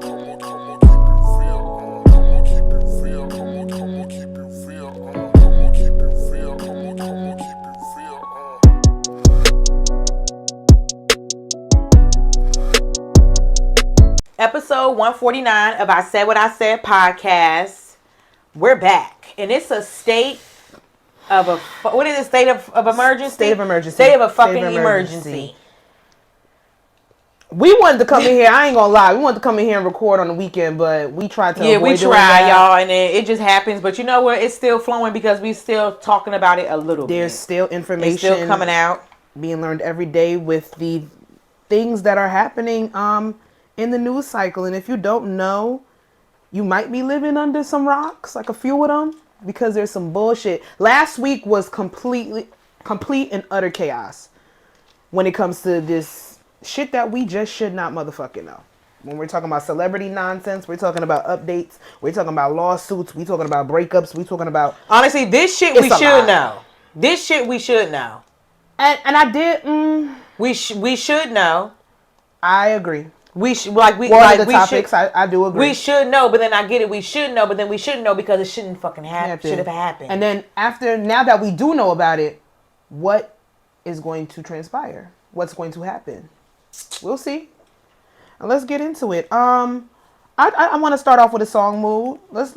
Episode 149 of I Said What I Said podcast. We're back. And it's a state of a... What is it? State of emergency? State of emergency. State of a fucking emergency. We wanted to come in here. I ain't gonna lie. We wanted to come in here and record on the weekend, but we tried to avoid we doing tried, that. y'all, and it just happens. But you know what? It's still flowing because we still talking about it a little bit. There's still information. It's still coming out. Being learned every day with the things that are happening in the news cycle. And if you don't know, you might be living under some rocks, like a few of them, because there's some bullshit. Last week was complete and utter chaos when it comes to this shit that we just should not motherfucking know. When we're talking about celebrity nonsense, we're talking about updates, we're talking about lawsuits, we're talking about breakups, we're talking about... Honestly, this shit we should know. This shit we should know. And I did... We should know. I agree. We should I do agree. We should know, but then I get it. We should know, but then we shouldn't know because it shouldn't fucking happen. Should have happened. And then now that we do know about it, what is going to transpire? What's going to happen? We'll see. And let's get into it. I want to start off with a song mood. Let's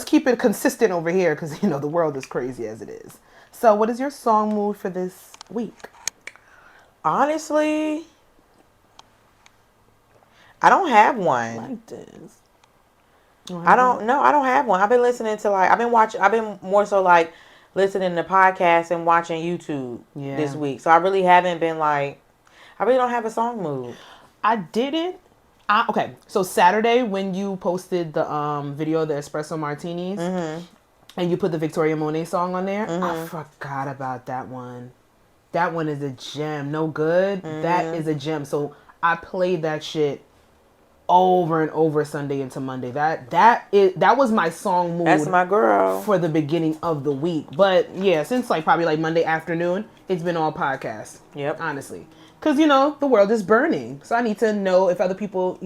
keep it consistent over here because the world is crazy as it is. So, what is your song mood for this week? Honestly, I don't have one. Like this. I don't have one. I've been listening to I've been more so listening to podcasts and watching YouTube this week. So I really haven't been I really don't have a song mood. I didn't. Okay. So Saturday when you posted the video of the espresso martinis and you put the Victoria Monet song on there, I forgot about that one. That one is a gem. No good. That is a gem. So I played that shit over and over Sunday into Monday. That was my song mood. That's my girl for the beginning of the week. But yeah, since probably Monday afternoon, it's been all podcasts. Yep. Honestly, because the world is burning, so I need to know if other people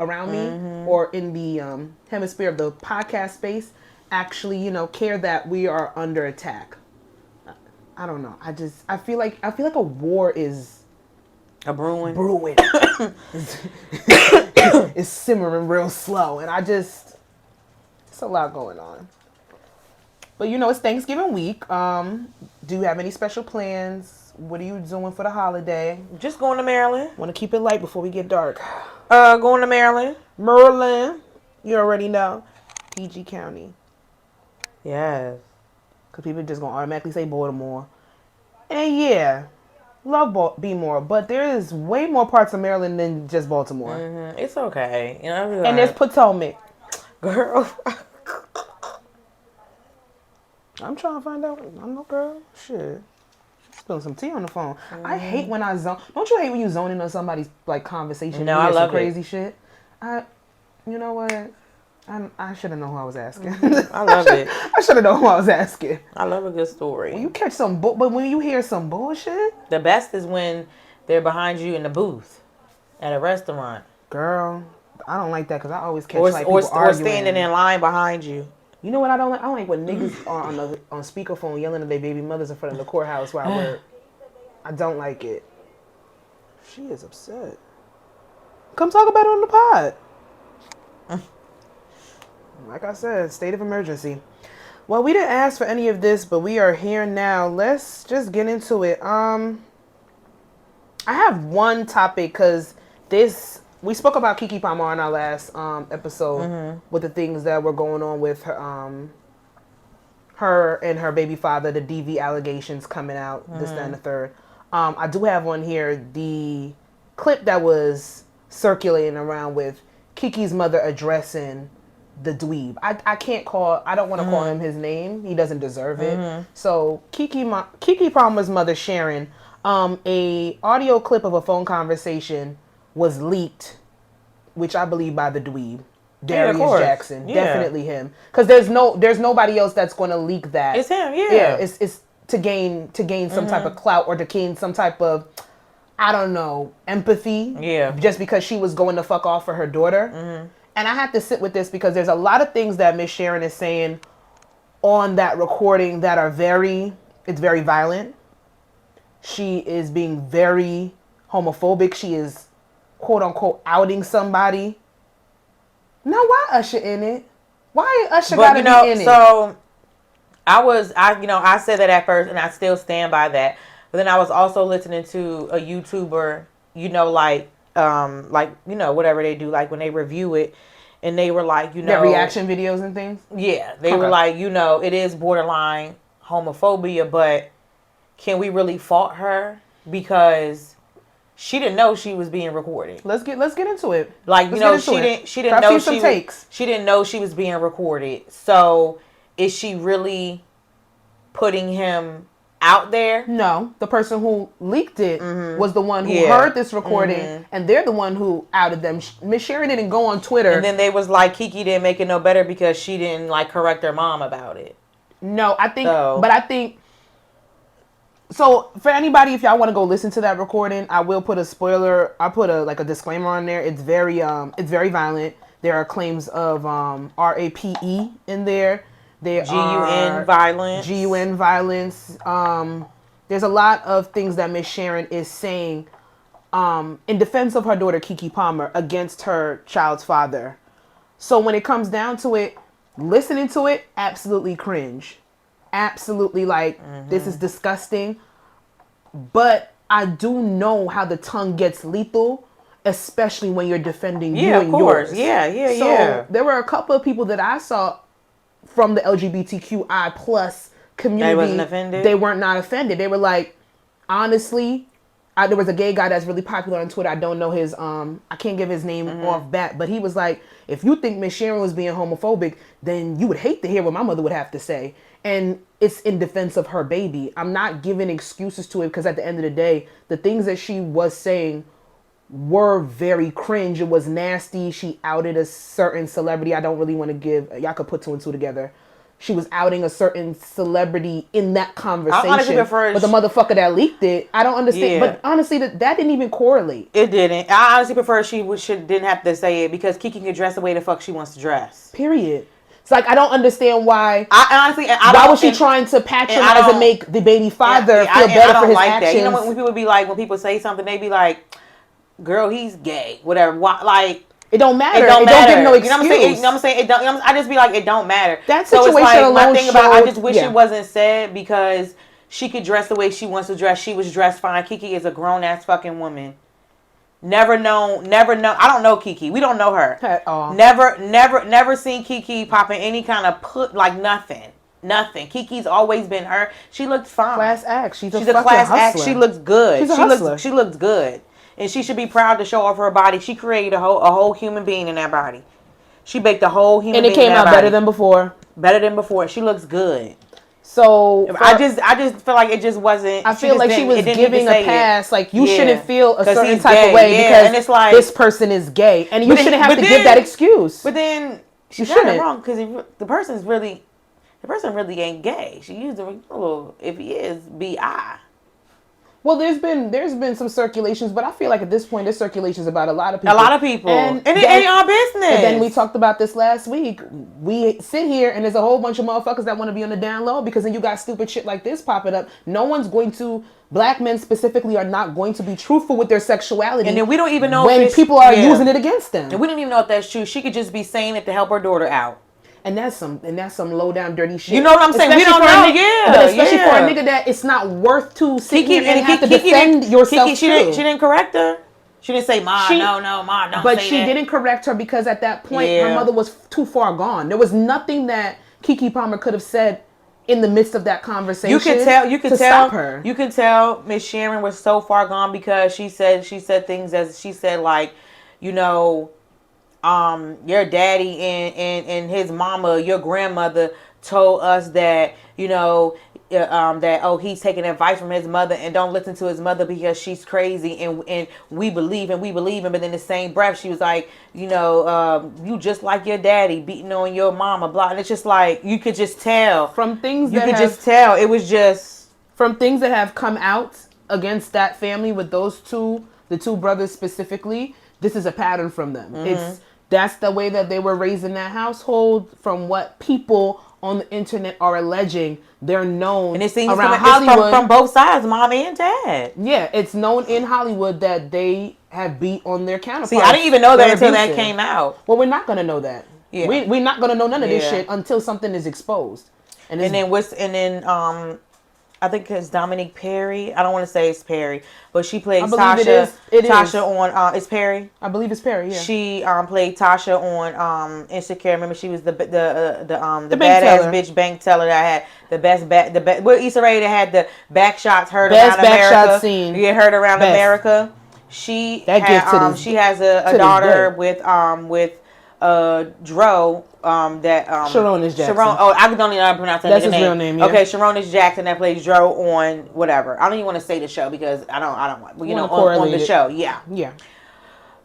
around me or in the hemisphere of the podcast space actually care that we are under attack. I don't know. I feel like a war is brewing. It's simmering real slow, and it's a lot going on. But it's Thanksgiving week. Do you have any special plans? What are you doing for the holiday? Just going to Maryland. Want to keep it light before we get dark. Going to Maryland. You already know. PG County. Yes. Because people just going to automatically say Baltimore. And yeah, love B-more, but there is way more parts of Maryland than just Baltimore. It's okay. And there's Potomac. Girl. I'm trying to find out. I know, girl. Shit. Spilling some tea on the phone. I hate when I zone. Don't you hate when you zone in on somebody's conversation? No, I love crazy shit. You know what? I should have known who I was asking. I love it. I should have known who I was asking. I love a good story. When you catch but when you hear some bullshit, the best is when they're behind you in the booth at a restaurant. Girl, I don't like that because I always catch people or arguing. standing in line behind you. You know what I don't like? I don't like when niggas are on speakerphone yelling at their baby mothers in front of the courthouse where I work. I don't like it. She is upset. Come talk about it on the pod. Like I said, state of emergency. Well, we didn't ask for any of this, but we are here now. Let's just get into it. I have one topic because we spoke about Keke Palmer on our last episode with the things that were going on with her and her baby father, the DV allegations coming out, this, that, and the third. I do have on here the clip that was circulating around with Keke's mother addressing the dweeb. I don't want to call him his name. He doesn't deserve it. So Keke Palmer's mother, Sharon, a audio clip of a phone conversation was leaked, which I believe by the dweeb, Darius Jackson. Yeah. Definitely him. Because there's nobody else that's going to leak that. It's him, yeah. Yeah, it's to gain some type of clout or to gain some type of I don't know, empathy. Yeah. Just because she was going to fuck off for her daughter. Mm-hmm. And I had to sit with this because there's a lot of things that Miss Sharon is saying on that recording that are it's very violent. She is being very homophobic. She is, quote unquote, outing somebody. Now, why Usher in it? Why Usher gotta be in it? So I said that at first, and I still stand by that. But then I was also listening to a YouTuber, whatever they do, like when they review it, and they were like, their reaction videos and things. Yeah, they were like, it is borderline homophobia, but can we really fault her because she didn't know she was being recorded? Let's get into it. Like, she didn't know she didn't know she was being recorded. So is she really putting him out there? No, the person who leaked it was the one who heard this recording, and they're the one who outed them. Miss Sharon didn't go on Twitter, and then they was like, Kiki didn't make it no better because she didn't correct her mom about it. No, I think. So for anybody, if y'all want to go listen to that recording, I will put a spoiler. I put a disclaimer on there. It's very violent. There are claims of rape in there. There GUN violence. GUN violence. There's a lot of things that Miss Sharon is saying in defense of her daughter Keke Palmer against her child's father. So when it comes down to it, listening to it, absolutely cringe. Absolutely this is disgusting. But I do know how the tongue gets lethal, especially when you're defending you and yours. So there were a couple of people that I saw from the LGBTQI plus community. They wasn't offended? They weren't not offended. They were like, honestly, there was a gay guy that's really popular on Twitter. I don't know his, I can't give his name off bat, but he was like, if you think Miss Sharon was being homophobic, then you would hate to hear what my mother would have to say. And it's in defense of her baby. I'm not giving excuses to it because at the end of the day, the things that she was saying were very cringe. It was nasty. She outed a certain celebrity. I don't really want to give, y'all could put two and two together. She was outing a certain celebrity in that conversation. I honestly prefer, but the motherfucker that leaked it, I don't understand. Yeah. But honestly, that didn't even correlate. It didn't. I honestly prefer she didn't have to say it because Keke can dress the way the fuck she wants to dress. Period. It's like, I don't understand why. Why was she trying to patronize and make the baby father feel better for his actions? That. You know, when people be like, when people say something, they be like, girl, he's gay, whatever. Why, like, it don't matter. It don't give no excuse. You know what I'm saying? I just be like, it don't matter. That situation alone my thing about I just wish it wasn't said because she could dress the way she wants to dress. She was dressed fine. Keke is a grown ass fucking woman. Never known. I don't know Keke. We don't know her at all. Never seen Keke popping any kind of nothing. Kiki's always been her. She looks fine. Class act. She's a class hustler. act. She looks good. She's a hustler. She looks good. And she should be proud to show off her body. She created a whole human being in that body. She baked a whole human being in that body. And it came out better than before. Better than before. She looks good. So I just feel like it just wasn't. I feel like she was giving a pass. Like, you shouldn't feel a certain type of way because and it's like, this person is gay, and you shouldn't have to give that excuse. But then she's not wrong because the person really ain't gay. She used the if he is bi. Well, there's been some circulations, but I feel like at this point, there's circulations about a lot of people. And it ain't our business. And then we talked about this last week. We sit here, and there's a whole bunch of motherfuckers that want to be on the down low because then you got stupid shit like this popping up. No one's going to, black men specifically, are not going to be truthful with their sexuality. And then we don't even know when people are using it against them. And we don't even know if that's true. She could just be saying it to help her daughter out. And that's some low down dirty shit. You know what I'm saying? We don't know. But especially for a nigga that it's not worth to sit here and have to defend yourself. She didn't correct her. She didn't say, Ma, no, Ma, don't say that. But she didn't correct her because at that point her mother was too far gone. There was nothing that Keke Palmer could have said in the midst of that conversation. You could tell stop her. You can tell Miss Sharon was so far gone because she said things as she said, like, you know, your daddy and his mama, your grandmother told us that, you know, that he's taking advice from his mother and don't listen to his mother because she's crazy and we believe him. But in the same breath she was like, you know, you just like your daddy beating on your mama, blah. And it's just like, you could just tell from things it was just from things that have come out against that family with those two, the two brothers specifically, this is a pattern from them. That's the way that they were raised in that household. From what people on the internet are alleging, they're known and it seems around Hollywood from both sides, mom and dad. Yeah, it's known in Hollywood that they have beat on their counterparts. See, I didn't even know that until that came out. Well, we're not gonna know that. Yeah. We're not gonna know none of this shit until something is exposed. And then I think it's Dominique Perry. I don't want to say it's Perry, but she played Sasha. Tasha on it's Perry. I believe it's Perry. Yeah. She played Tasha on Insecurity. Remember, she was the badass bitch bank teller that had the best. Well, Issa Rae that had the back shots heard best around back America. Shot scene. You heard around America. She has a daughter with Dro. Sharon is Jackson. Sharon, I don't even know how to pronounce that That's his name. real name. Yeah. Okay, Sharon is Jackson that plays Dro on whatever. I don't even want to say the show because I don't want on the show. Yeah.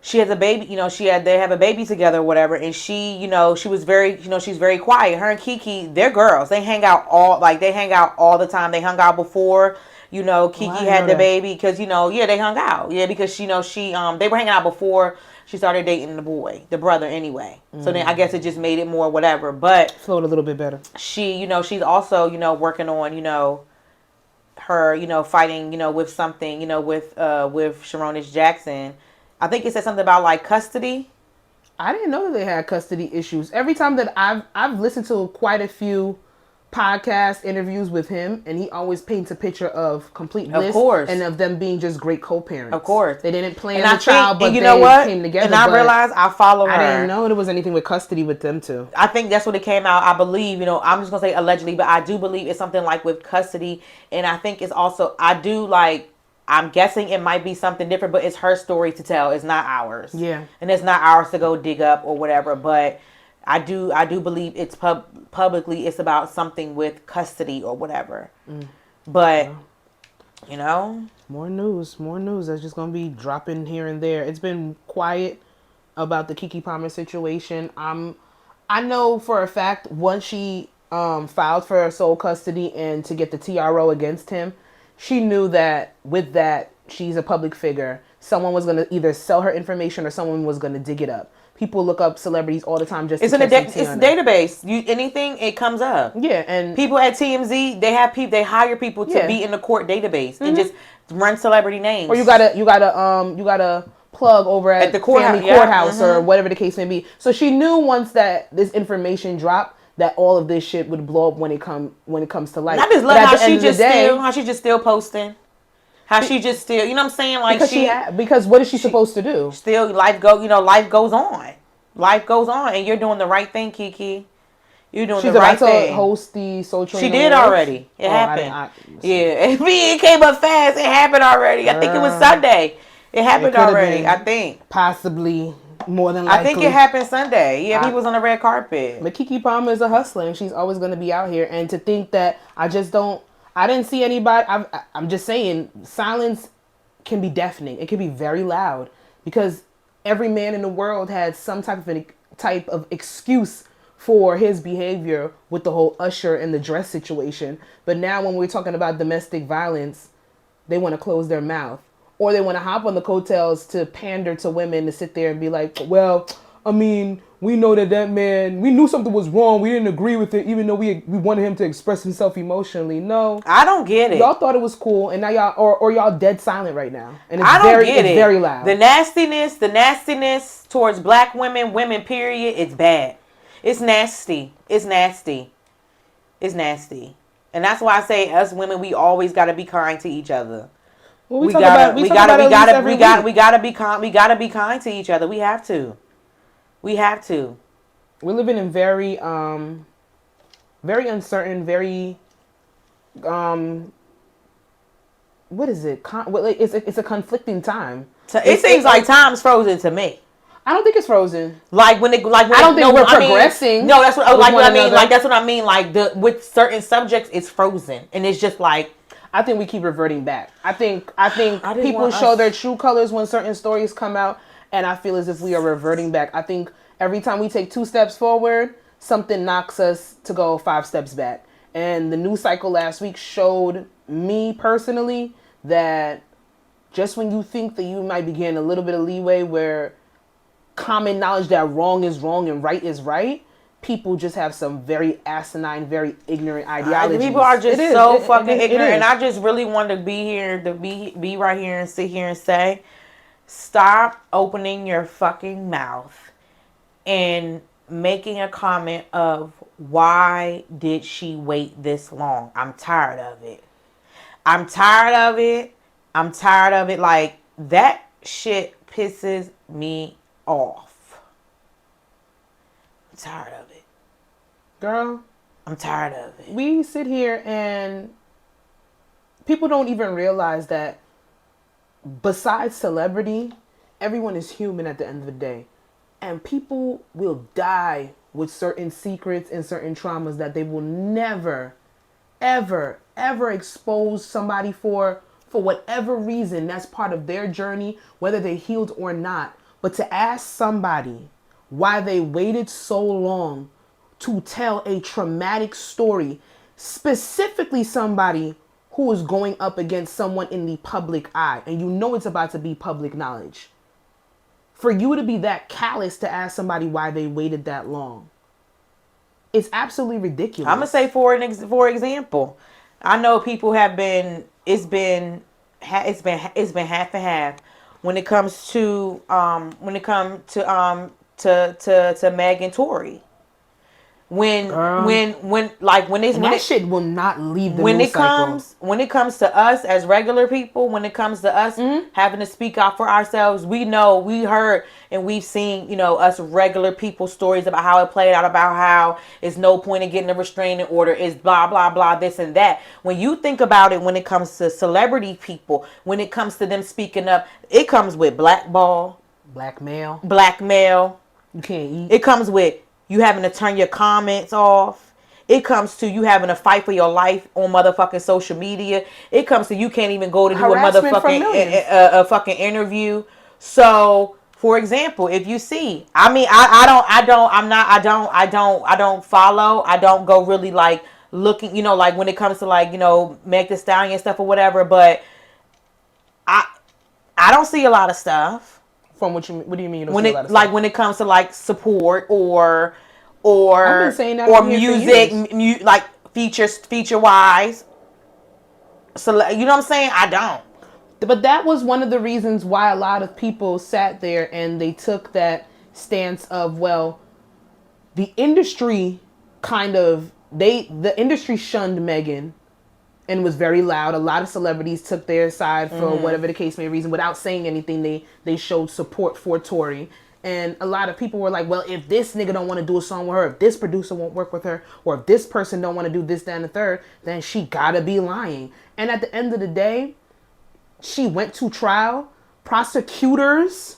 She has a baby. They have a baby together or whatever, and she was very she's very quiet. Her and Kiki, they're girls. They hang out all the time. They hung out before. Kiki had the baby because they hung out. Yeah, because she they were hanging out before she started dating the brother anyway. So then I guess it just made it more whatever. But flowed a little bit better. She, she's also, working on, her, fighting, with something, with Sharonis Jackson. I think it said something about like custody. I didn't know that they had custody issues. Every time that I've listened to quite a few podcast interviews with him, and he always paints a picture of complete bliss, of course, and of them being just great co-parents. Of course, they didn't plan the child, but they came together. And I realized I follow her. I didn't know there was anything with custody with them too. I think that's what it came out. I believe, I'm just gonna say allegedly, but I do believe it's something like with custody, and I think it's also I'm guessing it might be something different, but it's her story to tell. It's not ours. Yeah, and it's not ours to go dig up or whatever, but. I do believe it's publicly it's about something with custody or whatever. But more news that's just gonna be dropping here and there. It's been quiet about the Keke Palmer situation. I know for a fact once she filed for sole custody and to get the TRO against him, she knew that with that she's a public figure. Someone was gonna either sell her information or someone was gonna dig it up. People look up celebrities all the time just it's to it's a database. Anything it comes up. Yeah, and people at TMZ they have people they hire people to be in the court database and just run celebrity names. Or you gotta plug over at the courthouse or whatever the case may be. So she knew once that this information dropped that all of this shit would blow up when it comes to light. I just love how she just still posting. How she just still, you know what I'm saying? Like because what is she supposed to do? Still, life goes on. Life goes on, and you're doing the right thing, Kiki. You're doing the right thing. She's about to host the Soul Train. She did already. It happened. It came up fast. It happened already. I think it was Sunday. It happened already. I think possibly more than likely. I think it happened Sunday. Yeah, he was on the red carpet. But Keke Palmer is a hustler, and she's always going to be out here. And to think that I didn't see anybody. I'm just saying, silence can be deafening. It can be very loud because every man in the world had some type of excuse for his behavior with the whole Usher and the dress situation. But now when we're talking about domestic violence, they want to close their mouth. Or they want to hop on the coattails to pander to women to sit there and be like, well, I mean, we know that man, we knew something was wrong. We didn't agree with it, even though we wanted him to express himself emotionally. No. I don't get it. Y'all thought it was cool, and now y'all, or y'all dead silent right now. And I don't get it. It's very loud. The nastiness towards black women, period, it's bad. It's nasty. It's nasty. It's nasty. And that's why I say us women, we always got to be kind to each other. Well, we gotta be kind to each other. We have to. We have to. We're living in very, very uncertain, very, what is it? It's a conflicting time. It seems like time's frozen to me. I don't think it's frozen. I don't think we're progressing. No, that's what I mean. Like that's what I mean. Like with certain subjects, it's frozen, and it's just like. I think we keep reverting back. I think people show their true colors when certain stories come out, and I feel as if we are reverting back. I think every time we take 2 steps forward, something knocks us to go 5 steps back. And the news cycle last week showed me personally that just when you think that you might be getting a little bit of leeway where common knowledge that wrong is wrong and right is right, people just have some very asinine, very ignorant ideologies. People are just so fucking ignorant. And I just really wanted to be here, to be right here and sit here and say, stop opening your fucking mouth and making a comment of why did she wait this long. I'm tired of it. I'm tired of it. I'm tired of it. Like, that shit pisses me off. I'm tired of it. Girl, I'm tired of it. We sit here and people don't even realize that besides celebrity, everyone is human at the end of the day. And people will die with certain secrets and certain traumas that they will never, ever, ever expose somebody for whatever reason. That's part of their journey, whether they healed or not. But to ask somebody why they waited so long to tell a traumatic story, specifically somebody who is going up against someone in the public eye, and you know it's about to be public knowledge. For you to be that callous to ask somebody why they waited that long, it's absolutely ridiculous. I'm gonna say for example, I know people have been. It's been half and half when it comes to Meg and Tori. When shit will not leave the when news it comes cycle. When it comes to us as regular people, when it comes to us having to speak out for ourselves, we know, we heard, and we've seen, you know, us regular people stories about how it played out, about how it's no point in getting a restraining order, it's blah blah blah, this and that. When you think about it, when it comes to celebrity people, when it comes to them speaking up, it comes with blackmail. You can't eat. It comes with you having to turn your comments off. It comes to you having to fight for your life on motherfucking social media. It comes to you can't even go to do a motherfucking a fucking interview. So, for example, if you see, I don't follow. I don't go really like looking, you know, like when it comes to like, you know, Meg Thee Stallion stuff or whatever. But I don't see a lot of stuff. From what do you mean? When it comes to like support or music, like feature wise. So you know what I'm saying? I don't. But that was one of the reasons why a lot of people sat there and they took that stance of, well, the industry the industry shunned Megan and was very loud. A lot of celebrities took their side for whatever the case may reason. Without saying anything, they showed support for Tori. And a lot of people were like, well, if this nigga don't want to do a song with her, if this producer won't work with her, or if this person don't want to do this, that, and the third, then she gotta be lying. And at the end of the day, she went to trial. Prosecutors,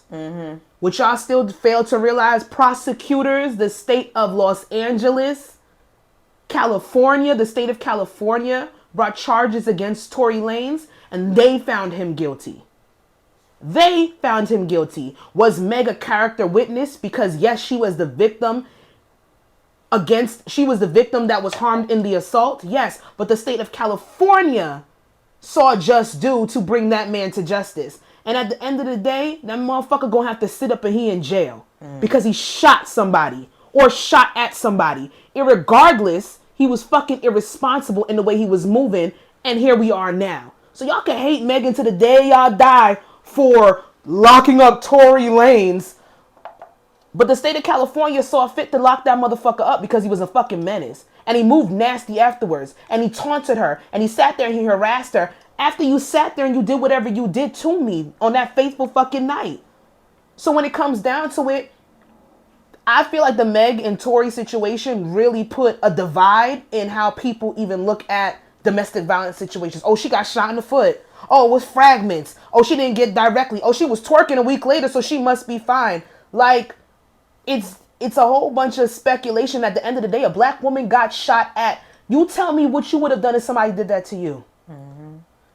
which y'all still fail to realize, prosecutors, the state of Los Angeles, California, the state of California, brought charges against Tory Lanez, and they found him guilty. They found him guilty. Was Meg a character witness? Because yes, she was the victim that was harmed in the assault. Yes, but the state of California saw just due to bring that man to justice. And at the end of the day, that motherfucker gonna have to sit up and he in jail because he shot somebody or shot at somebody. Irregardless, he was fucking irresponsible in the way he was moving, and here we are now. So y'all can hate Megan to the day y'all die for locking up Tory Lanez, but the state of California saw fit to lock that motherfucker up because he was a fucking menace. And he moved nasty afterwards, and he taunted her, and he sat there and he harassed her after you sat there and you did whatever you did to me on that fateful fucking night. So when it comes down to it, I feel like the Meg and Tory situation really put a divide in how people even look at domestic violence situations. Oh, she got shot in the foot. Oh, it was fragments. Oh, she didn't get directly. Oh, she was twerking a week later, so she must be fine. Like, it's a whole bunch of speculation. At the end of the day, a black woman got shot at. You tell me what you would have done if somebody did that to you.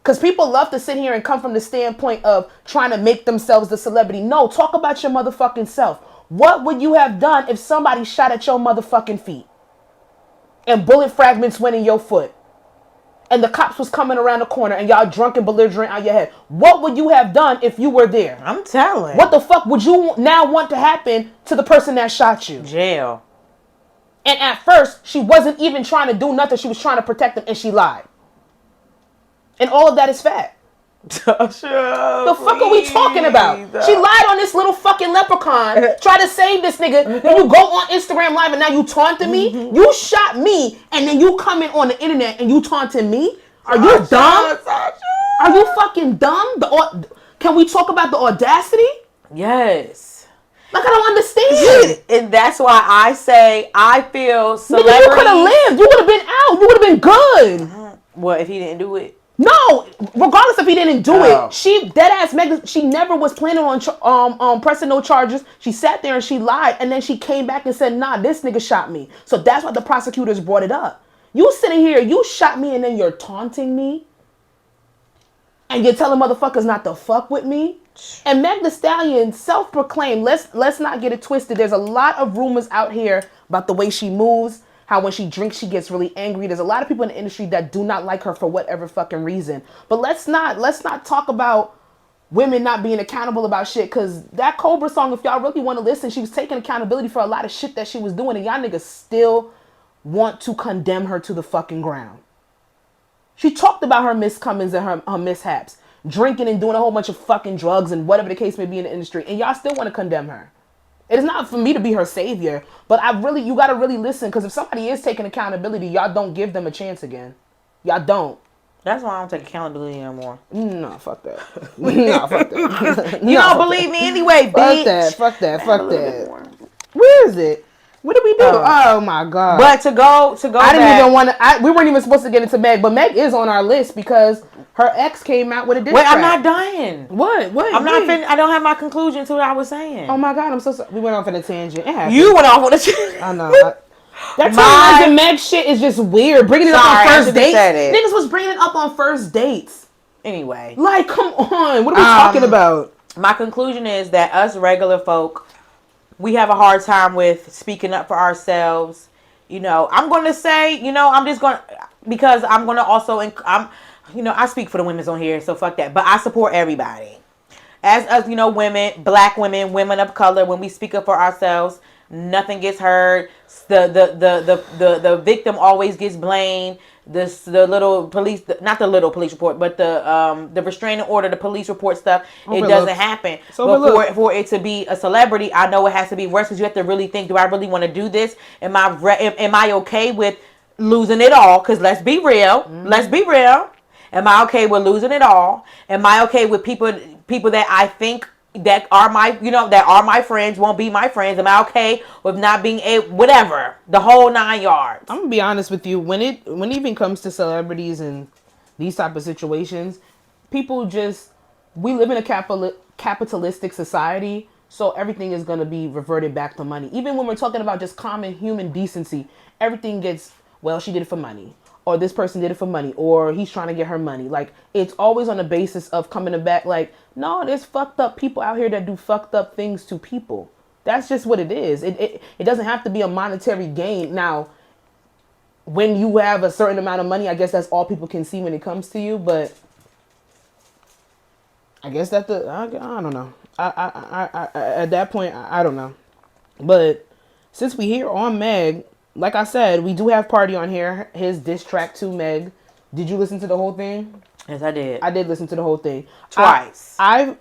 Because people love to sit here and come from the standpoint of trying to make themselves the celebrity. No, talk about your motherfucking self. What would you have done if somebody shot at your motherfucking feet and bullet fragments went in your foot? and the cops was coming around the corner and y'all drunk and belligerent out your head, what would you have done if you were there? I'm telling. What the fuck would you now want to happen to the person that shot you? Jail. And at first, she wasn't even trying to do nothing. She was trying to protect them, and she lied. And all of that is fact. Sasha, the fuck are we talking about? She lied on this little fucking leprechaun, tried to save this nigga. Then you go on Instagram Live and now you taunting me? You shot me, and then you coming on the internet and you taunting me? Are you dumb? Sasha. Are you fucking dumb? Can we talk about the audacity? Yes. Like, I don't understand. And that's why I say I feel celebrities. Nigga, you could have lived. You would have been out. You would have been good. What if he didn't do it? No, regardless if he didn't do it, she dead ass Meg. She never was planning on pressing no charges. She sat there and she lied, and then she came back and said, "Nah, this nigga shot me." So that's why the prosecutors brought it up. You sitting here, you shot me, and then you're taunting me, and you're telling motherfuckers not to fuck with me. And Meg Thee Stallion, self-proclaimed. Let's not get it twisted. There's a lot of rumors out here about the way she moves. How when she drinks, she gets really angry. There's a lot of people in the industry that do not like her for whatever fucking reason. But let's not talk about women not being accountable about shit. Because that Cobra song, if y'all really want to listen, she was taking accountability for a lot of shit that she was doing. And y'all niggas still want to condemn her to the fucking ground. She talked about her miscomings and her mishaps. Drinking and doing a whole bunch of fucking drugs and whatever the case may be in the industry. And y'all still want to condemn her. It is not for me to be her savior, but you gotta really listen, because if somebody is taking accountability, y'all don't give them a chance again. Y'all don't. That's why I don't take accountability anymore. No, fuck that. No, fuck that. You don't believe me anyway, bitch. Fuck that. Where is it? What did we do? Oh my god. But to go I didn't even want to, we weren't even supposed to get into Meg, but Meg is on our list because her ex came out with a diss track. I'm not dying. What? I'm not finished. I don't have my conclusion to what I was saying. Oh my god, I'm so sorry. We went off on a tangent. You went off on a tangent. I know. That Tyler and Meg shit is just weird. Bringing it up on first dates. Niggas was bringing it up on first dates. Anyway. Like, come on. What are we talking about? My conclusion is that us regular folk, we have a hard time with speaking up for ourselves. You know, I'm going to say, I'm just going to, because I'm going to also, I speak for the women's on here, so fuck that. But I support everybody. As us, women, black women, women of color, when we speak up for ourselves, nothing gets heard. The victim always gets blamed. The little police, not the little police report, but the restraining order, the police report stuff, it doesn't happen. But for it to be a celebrity, I know it has to be worse, because you have to really think, do I really want to do this? Am I okay with losing it all? Because let's be real. Let's be real. Am I okay with losing it all? Am I okay with people that I think that are my friends won't be my friends? Am I okay with not being whatever, the whole 9 yards? I'm gonna be honest with you. When it even comes to celebrities and these type of situations, people we live in a capitalistic society, so everything is gonna be reverted back to money. Even when we're talking about just common human decency, everything gets, well, she did it for money, or this person did it for money, or he's trying to get her money. Like, it's always on the basis of coming back like, no, there's fucked up people out here that do fucked up things to people. That's just what it is. It doesn't have to be a monetary gain. Now, when you have a certain amount of money, I guess that's all people can see when it comes to you, but I guess I don't know. I at that point, I don't know. But since we here on Meg, like I said, we do have Pardi on here, his diss track to Meg. Did you listen to the whole thing? Yes, I did. I did listen to the whole thing twice. I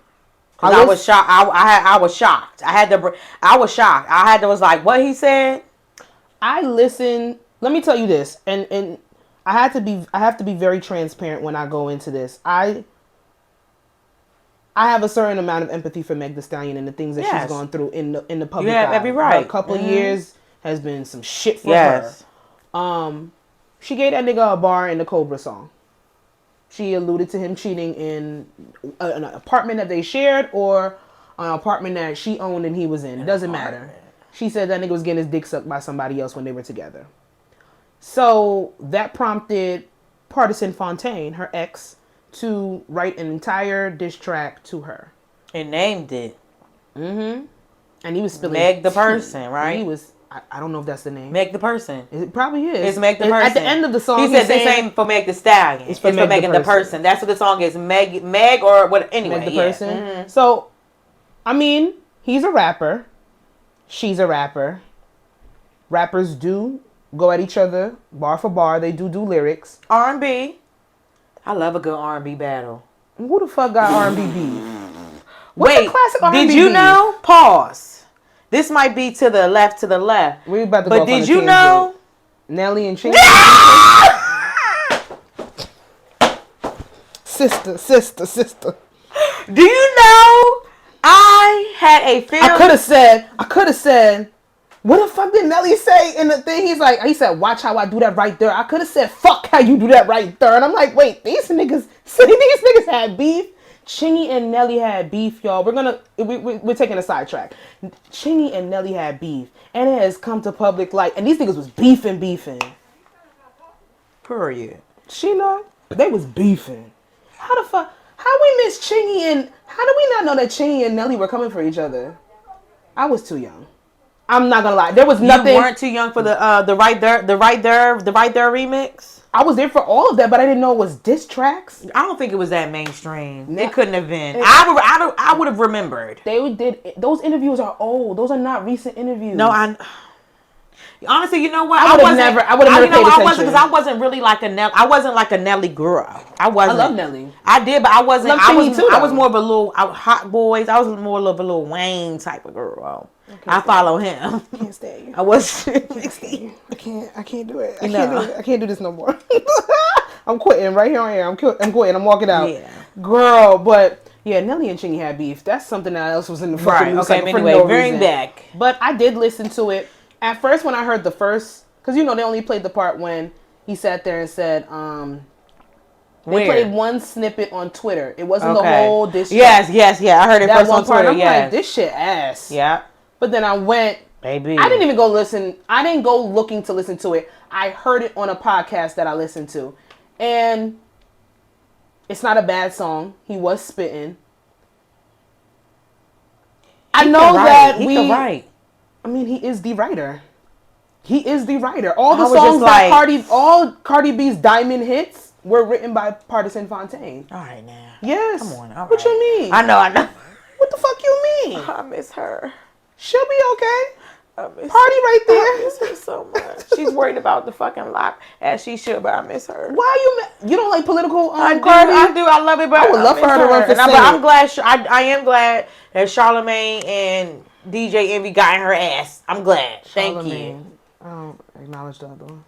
was shocked. I was shocked. I was shocked. Was like, what he said. I listened. Let me tell you this, and I have to be very transparent when I go into this. I have a certain amount of empathy for Meg Thee Stallion and the things that she's gone through in the public. You have every right. A couple of years has been some shit for her. She gave that nigga a bar in the Cobra song. She alluded to him cheating in an apartment that they shared or an apartment that she owned and he was in. It doesn't matter. She said that nigga was getting his dick sucked by somebody else when they were together. So that prompted Partisan Fontaine, her ex, to write an entire diss track to her. And named it. Mm-hmm. And he was spilling Meg the person, right? He was I don't know if that's the name. Meg the Person. It probably is. It's Meg the Person. At the end of the song, he said this ain't for Meg the Stallion. It's for Megan the Person. That's what the song is. Meg or what? Anyway, Meg the Person. Mm-hmm. So, I mean, he's a rapper. She's a rapper. Rappers do go at each other bar for bar. They do lyrics. R&B. I love a good R&B battle. Who the fuck got R&B beef? Wait, classic R&B did you beef? know? Pause. This might be to the left. We about to go. But did you know? Nelly and Chingy. Sister. Do you know? I had a feeling. I could have said. What the fuck did Nelly say in the thing? He said, watch how I do that right there. I could have said, fuck how you do that right there. And I'm like, wait, these niggas had beef. Chingy and Nelly had beef, y'all. We're taking a sidetrack. Chingy and Nelly had beef. And it has come to public light. And these niggas was beefing. Period. Sheena, they was beefing. How the fuck? How we miss Chingy and... How do we not know that Chingy and Nelly were coming for each other? I was too young. I'm not gonna lie. There was nothing. You weren't too young for the right there remix. I was there for all of that, but I didn't know it was diss tracks. I don't think it was that mainstream. It couldn't have been. I would have remembered. They did. Those interviews are old. Those are not recent interviews. No, honestly, you know what? I would have never paid attention. Because I wasn't really like a Nelly. I wasn't like a Nelly girl. I wasn't. I love Nelly. I did, but I wasn't. I was more of a little Hot Boys. I was more of a little Wayne type of girl. I follow him. I can't stay. I was. I can't do it. I can't do this no more. I'm quitting right here on air. I'm quitting. I'm walking out. Yeah. Girl, but yeah, Nelly and Chingy had beef. That's something that else was in the fucking news. Okay, anyway, bring back. But I did listen to it. At first, when I heard the first, because they only played the part when he sat there and said, they played one snippet on Twitter. It wasn't the whole diss track. Yes. I heard it first on Twitter. I'm like, this shit ass. Yeah. But then I went, baby. I didn't even go listen. I didn't go looking to listen to it. I heard it on a podcast that I listened to. And it's not a bad song. He was spitting. I know that he can write. I mean, he is the writer. All the songs that Cardi B's diamond hits were written by Partisan Fontaine. All right, now. Yes. Come on. All right. What you mean? I know. What the fuck you mean? I miss her. She'll be okay. I miss Party right there. I miss her so much. She's worried about the fucking lock, as she should, but I miss her. Why you don't like political? I do. I love it, but I would love for her to run for Senate. But I'm glad. I am glad that Charlamagne and DJ Envy got in her ass. I'm glad. Thank you. I don't acknowledge the other one.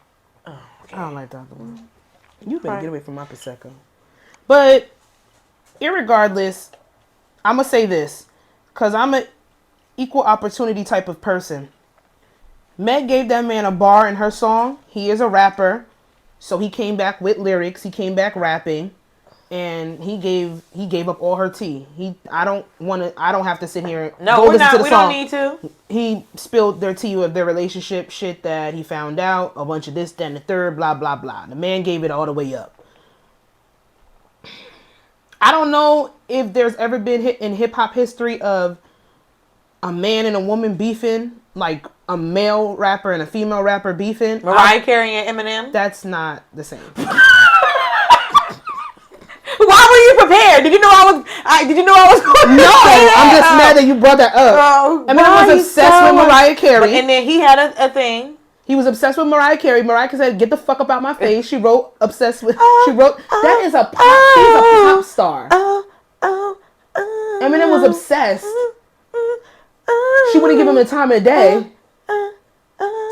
Oh, okay. I don't like the other one. You better get away from my Prosecco. But irregardless, I'm gonna say this because I'm an equal opportunity type of person. Meg gave that man a bar in her song. He is a rapper, so he came back with lyrics. He came back rapping, and he gave up all her tea. I don't have to sit here. No, we're not. We don't need to. He spilled their tea of their relationship, shit that he found out, a bunch of this, that, and the third, blah blah blah. The man gave it all the way up. I don't know if there's ever been in hip hop history of a man and a woman beefing, like a male rapper and a female rapper beefing. Mariah Carey and Eminem? That's not the same. Why were you prepared? Did you know I was going to No, say that? I'm just mad that you brought that up. Eminem was obsessed with Mariah Carey. And then he had a thing. He was obsessed with Mariah Carey. Mariah Carey said, "Get the fuck up out my face." She wrote obsessed with. That is a pop. He's a pop star. Eminem was obsessed. She wouldn't give him the time of day.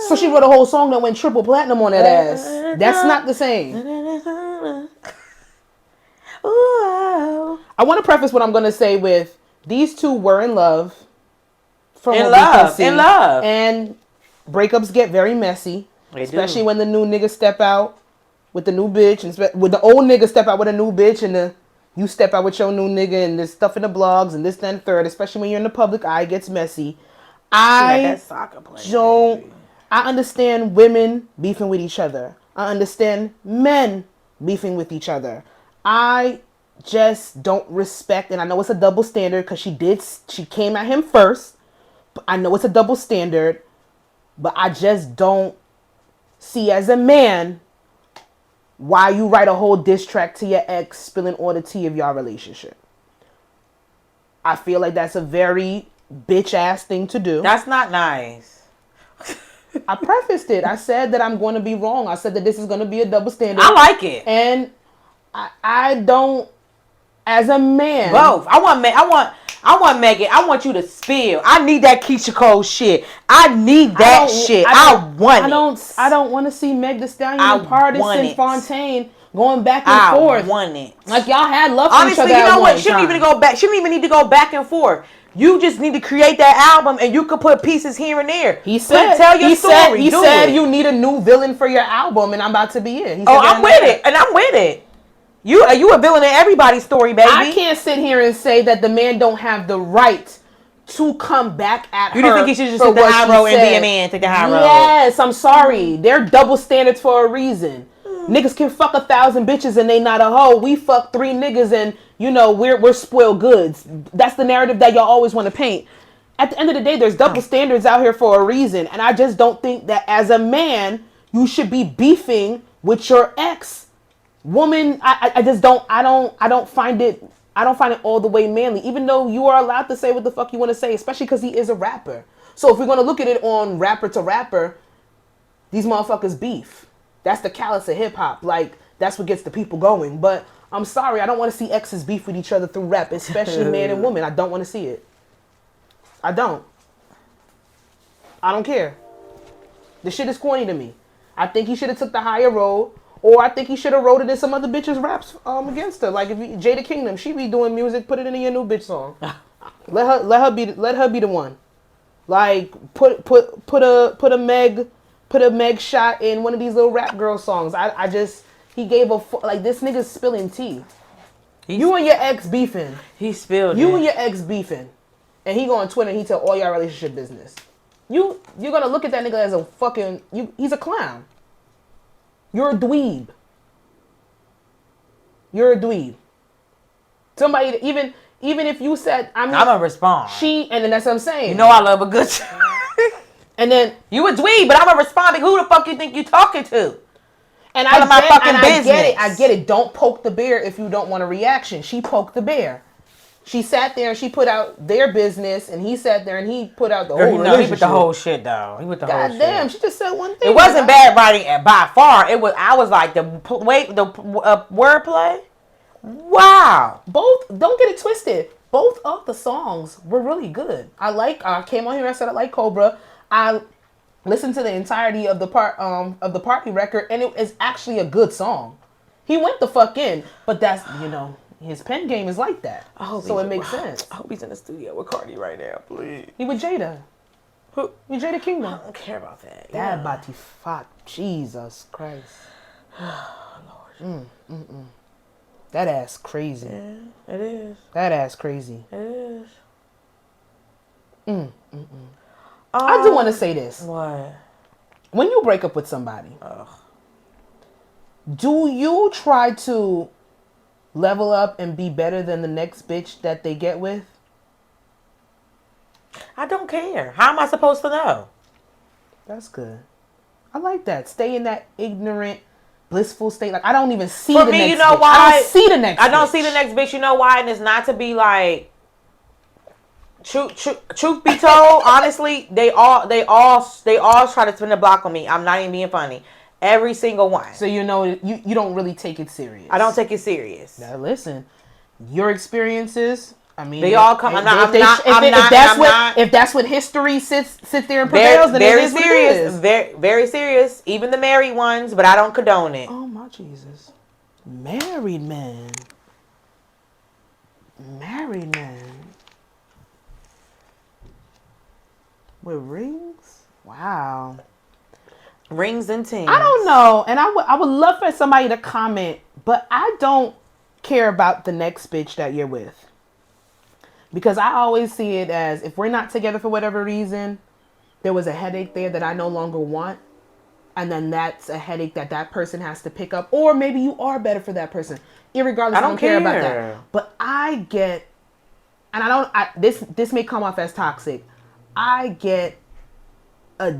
So she wrote a whole song that went triple platinum on that ass. That's not the same. I want to preface what I'm going to say with these two were in love. In love. And breakups get very messy. Especially when the new nigga step out with the new bitch. And with the old nigga step out with a new bitch. And you step out with your new nigga. And there's stuff in the blogs. And this, that, and third. Especially when you're in the public eye. It gets messy. I understand women beefing with each other. I understand men beefing with each other. I just don't respect, and I know it's a double standard because she came at him first, but I know it's a double standard. But I just don't see as a man why you write a whole diss track to your ex spilling all the tea of your relationship. I feel like that's a very bitch ass thing to do. That's not nice. I prefaced it. I said that I'm going to be wrong. I said that this is going to be a double standard. I like it. And I don't, as a man. Both. I want Megan. I want you to spill. I need that Keisha Cole shit. I need that shit. I want it. I don't want to see Meg Thee Stallion and Pardi and Fontaine going back and forth. I want it. Like y'all had love for honestly, each other. You know what? She don't even go back. She don't even need to go back and forth. You just need to create that album, and you could put pieces here and there. He said, tell your story. He said you need a new villain for your album, and I'm about to be it. I'm with it, and I'm with it. You a villain in everybody's story, baby. I can't sit here and say that the man don't have the right to come back at her. You think he should just take the high road and be a man? Take the high road. Yes, I'm sorry. They're double standards for a reason. Niggas can fuck 1,000 bitches and they not a hoe. We fuck 3 niggas and we're spoiled goods. That's the narrative that y'all always want to paint. At the end of the day, there's double standards out here for a reason, and I just don't think that as a man you should be beefing with your ex woman. I just don't. I don't find it all the way manly. Even though you are allowed to say what the fuck you want to say, especially because he is a rapper. So if we're gonna look at it on rapper to rapper, these motherfuckers beef. That's the callous of hip hop. Like, that's what gets the people going. But I'm sorry, I don't want to see exes beef with each other through rap, especially man and woman. I don't want to see it. I don't care. The shit is corny to me. I think he should have took the higher road, or I think he should have wrote it in some other bitch's raps against her. Like if Jada Kingdom, she be doing music, put it in your new bitch song. let her be the one. Like put a Meg shot in one of these little rap girl songs. He gave this nigga's spilling tea. You and your ex beefing. He spilled You and your ex beefing. And he go on Twitter and he tell all your relationship business. You're gonna look at that nigga as a fucking, he's a clown. You're a dweeb. You're a dweeb. Somebody, even if you said, I'm gonna respond. And then that's what I'm saying. You know I love a good and then you a dweeb, but I'm gonna respond. Who the fuck you think you talking to? And I get it. Don't poke the bear if you don't want a reaction. She poked the bear. She sat there and she put out their business, and he sat there and he put out the whole relationship. He put the whole shit though. He put the whole shit. Goddamn, she just said one thing. It wasn't bad writing by far. It was. I was like the wordplay. Wow. Both. Don't get it twisted. Both of the songs were really good. I came on here and I said I like Cobra. I listened to the entirety of the Party record, and it is actually a good song. He went the fuck in, but that's his pen game is like that. So it makes sense. I hope he's in the studio with Cardi right now, please. He with Jada. Who? With Jada Kingdom. I don't care about that. That body fuck. Jesus Christ. Lord. That ass crazy. Yeah, it is. That ass crazy. It is. I do want to say this. What? When you break up with somebody, do you try to level up and be better than the next bitch that they get with? I don't care. How am I supposed to know? That's good. I like that. Stay in that ignorant, blissful state. Like I don't even see the next bitch. For me, you know why? I don't see the next bitch. I don't see the next bitch. You know why? And it's not to be like truth be told, honestly, they all try to spin the block on me. I'm not even being funny. Every single one. So you don't really take it serious. I don't take it serious. Now listen, your experiences. I mean, they all come. If that's what history sits there and prevails, then very it is serious. What it is. Very serious. Even the married ones, but I don't condone it. Oh my Jesus, married man. With rings? Wow. Rings and things. I don't know. And I would love for somebody to comment, but I don't care about the next bitch that you're with. Because I always see it as if we're not together for whatever reason, there was a headache there that I no longer want. And then that's a headache that person has to pick up. Or maybe you are better for that person. Irregardless, I don't care about that. But I get, and this may come off as toxic. I get a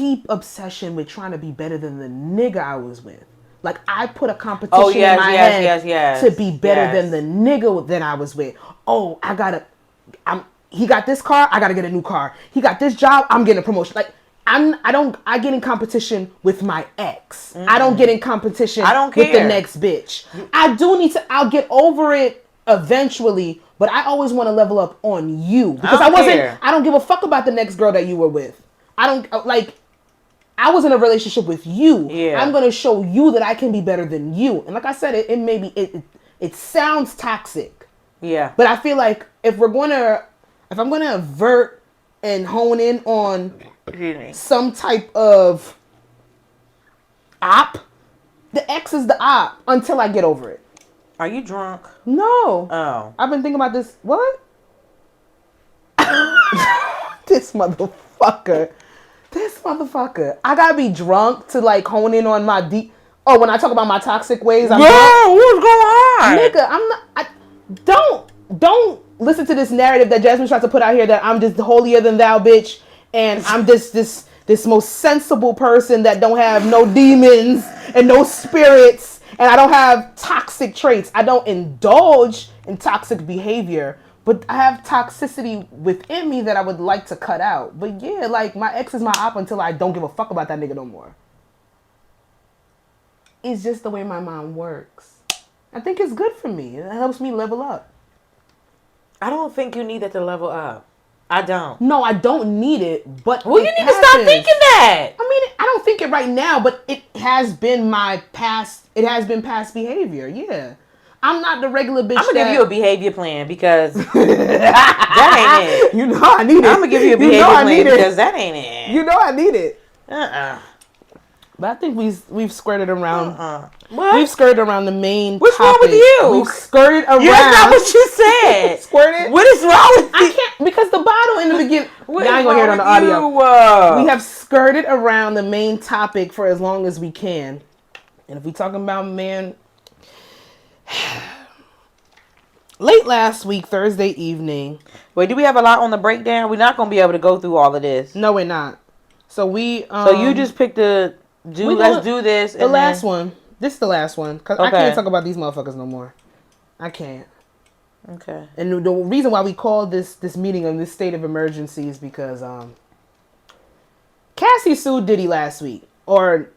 deep obsession with trying to be better than the nigga I was with. Like, I put a competition in my head to be better than the nigga that I was with. Oh, he got this car, I gotta get a new car. He got this job, I'm getting a promotion. Like, I get in competition with my ex. I don't get in competition with the next bitch. I'll get over it eventually, but I always want to level up on you. Because I don't give a fuck about the next girl that you were with. I was in a relationship with you. Yeah. I'm going to show you that I can be better than you. And like I said, it sounds toxic. Yeah. But I feel like if I'm going to avert and hone in on some type of op, the ex is the op until I get over it. Are you drunk? No. Oh. I've been thinking about this. What? This motherfucker. I gotta be drunk to like hone in on my deep. Oh, when I talk about my toxic ways, I'm what's going on? Nigga, I'm not. Don't listen to this narrative that Jasmine tries to put out here that I'm just holier than thou, bitch, and I'm this most sensible person that don't have no demons and no spirits. And I don't have toxic traits. I don't indulge in toxic behavior, but I have toxicity within me that I would like to cut out. But yeah, like my ex is my op until I don't give a fuck about that nigga no more. It's just the way my mind works. I think it's good for me. It helps me level up. I don't think you need that to level up. I don't. No, I don't need it, but well, you need to stop thinking that. I mean, I don't think it right now, but it has been my past. It has been past behavior. Yeah, I'm not the regular bitch. I'm gonna give you a behavior plan because that ain't it. You know I need it. I'm gonna give you a behavior plan because that ain't it. You know I need it. But I think we've skirted around. What? We've skirted around the main. What's topic. wrong with you? We've skirted around. That's not what you said. Squirted. What is wrong with you? I can't because the bottle in the beginning. I ain't gonna hear it on the audio. We have skirted around the main topic for as long as we can, and if we talking about man, late last week, Thursday evening. Wait, do we have a lot on the breakdown? We're not gonna be able to go through all of this. No, we're not. So we. So you just picked let's do this. The last one. This is the last one. Because I can't talk about these motherfuckers no more. I can't. Okay. And the reason why we called this meeting in this state of emergency is because Cassie sued Diddy last week. Or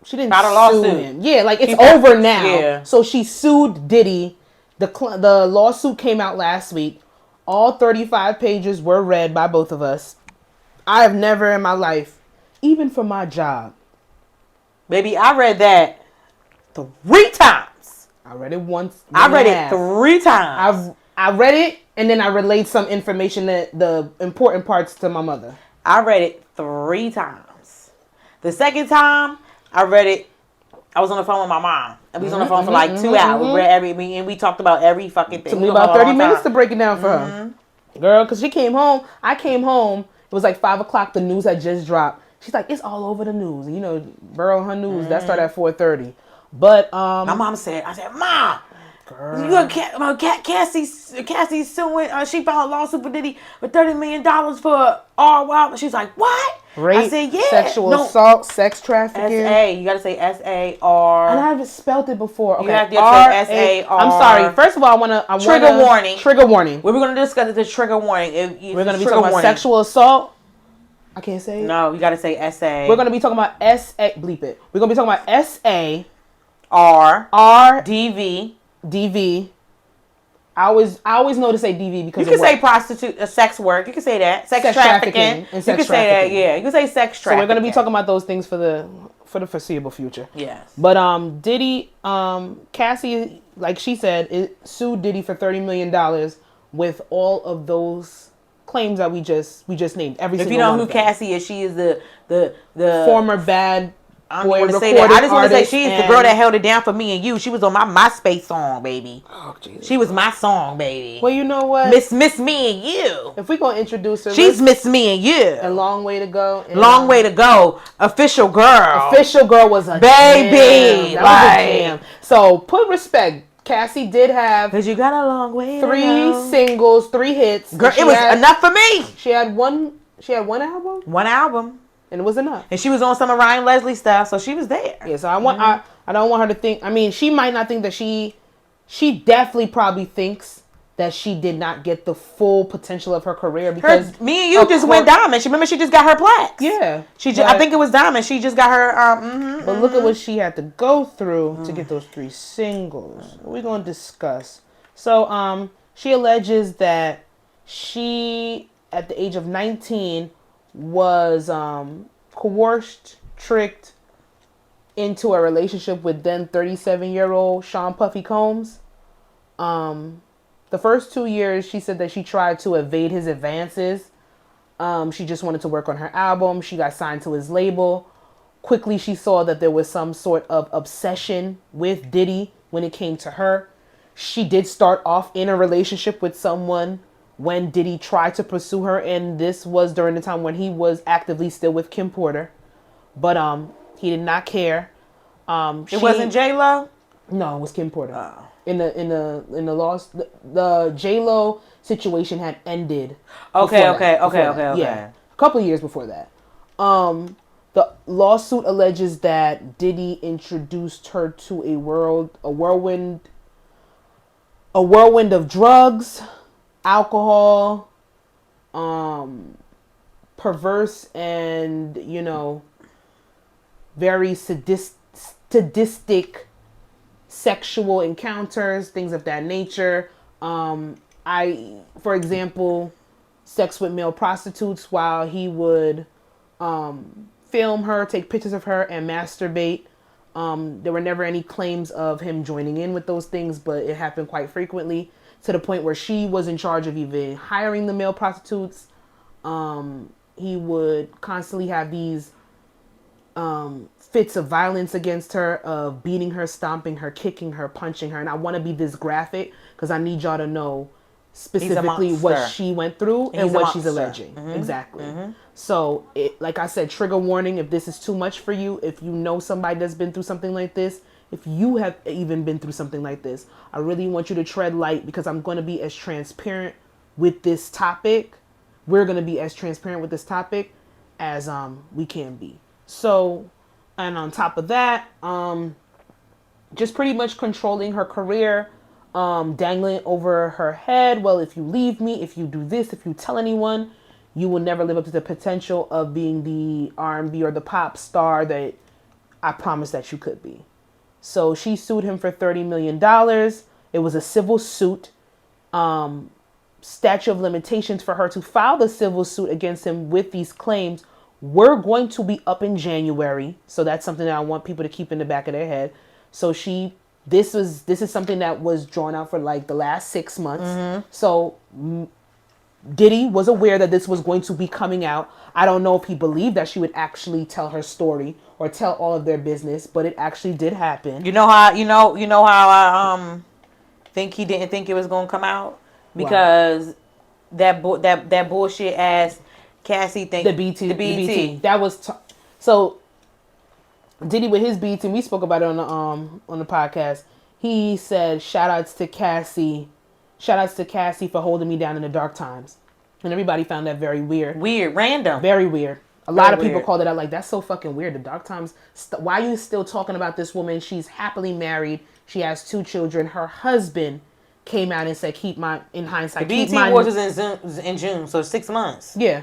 she didn't sue him. Yeah, like it's over now. Yeah. So she sued Diddy. The lawsuit came out last week. All 35 pages were read by both of us. I have never in my life, even for my job. Baby, I read that 3 times. I read it once. I read it 3 times. I read it and then I relayed some information, the important parts, to my mother. I read it 3 times. The second time I read it, I was on the phone with my mom. And we was on the phone for like 2 hours. We read and we talked about every fucking thing. It took me about 30 minutes to break it down for her. Girl, because she came home. I came home. It was like 5 o'clock. The news had just dropped. She's like, it's all over the news. You know, Burrow her news. That started at 4:30. But my mom said, Mom, girl, you got Cassie suing. She filed a lawsuit for Diddy for $30 million for all wild. She's like, what? Rape, I said, yeah. Sexual assault, sex trafficking. S-A. You got to say S-A-R. And I haven't spelled it before. Okay. You have to say S-A-R. I'm sorry. First of all, I want to... Trigger warning. Trigger warning. We're going to discuss the trigger warning. We're going to be talking about sexual assault. I can't say it. No, you got to say S-A. We're going to be talking about S-A. Bleep it. We're going to be talking about S-A. R. D-V. D-V. I always know to say DV because you can say prostitute, sex work. You can say that. Sex trafficking. You can say that. Yeah, you can say sex trafficking. So we're gonna be talking about those things for the foreseeable future. Yes. But Diddy, Cassie, like she said, sued Diddy for $30 million with all of those claims that we just named. If you know who Cassie is, she is the former bad. I don't want to say that. I just want to say she's the girl that held it down for me and you. She was on my MySpace song, baby. Oh, Jesus. She was my song, baby. Well, you know what? Miss Me and You. If we're going to introduce her. She's Miss Me and You. A Long Way to Go. Long Way to Go. Official Girl. Official Girl was a baby. That was a jam. So put respect. Cassie did have. Because you got a long way to 3 go. Singles, 3 hits. Girl, it was enough for me. She had one album? One album. and it was enough. And she was on some of Ryan Leslie stuff, so she was there. Yeah, so I don't want her to think. I mean, she might not think that she definitely probably thinks that she did not get the full potential of her career because me and you just went diamond. Remember, she just got her plaques. Yeah, I think it was diamond. She just got her. But look at what she had to go through to get those 3 singles. We're gonna discuss. So, she alleges that she, at the age of 19, was coerced, tricked into a relationship with then 37-year-old Sean Puffy Combs. The first 2 years, she said that she tried to evade his advances. She just wanted to work on her album. She got signed to his label. Quickly, she saw that there was some sort of obsession with Diddy when it came to her. She did start off in a relationship with someone when Diddy tried to pursue her, and this was during the time when he was actively still with Kim Porter. But he did not care. It wasn't J-Lo? No, it was Kim Porter. In the loss, the J-Lo situation had ended. Okay. Yeah, a couple of years before that. The lawsuit alleges that Diddy introduced her to a whirlwind of drugs, alcohol, perverse and very sadistic sexual encounters, things of that nature. For example, sex with male prostitutes while he would film her, take pictures of her, and masturbate. There were never any claims of him joining in with those things, but it happened quite frequently to the point where she was in charge of even hiring the male prostitutes. He would constantly have these fits of violence against her, of beating her, stomping her, kicking her, punching her. And I want to be this graphic because I need y'all to know specifically what she went through and what she's alleging. Mm-hmm. Exactly. Mm-hmm. So, like I said, trigger warning if this is too much for you, if you know somebody that's been through something like this, if you have even been through something like this, I really want you to tread light because I'm going to be as transparent with this topic. We're going to be as transparent with this topic as we can be. So, and on top of that, just pretty much controlling her career, dangling over her head. Well, if you leave me, if you do this, if you tell anyone, you will never live up to the potential of being the R&B or the pop star that I promised that you could be. So she sued him for $30 million. It was a civil suit. Statute of limitations for her to file the civil suit against him with these claims were going to be up in January. So that's something that I want people to keep in the back of their head. So this is something that was drawn out for like the last 6 months. Mm-hmm. So Diddy was aware that this was going to be coming out. I don't know if he believed that she would actually tell her story or tell all of their business, but it actually did happen. You know how I think he didn't think it was going to come out because that bullshit ass Cassie thing. The BT. That was so. Diddy with his BT. We spoke about it on the podcast. He said, "Shout outs to Cassie for holding me down in the dark times," and everybody found that very weird. Random, very weird. A lot of people called it out like, that's so fucking weird. The dark times. Why are you still talking about this woman? She's happily married. She has 2 children. Her husband came out and said, in hindsight, the BT Awards was in June, so 6 months. Yeah.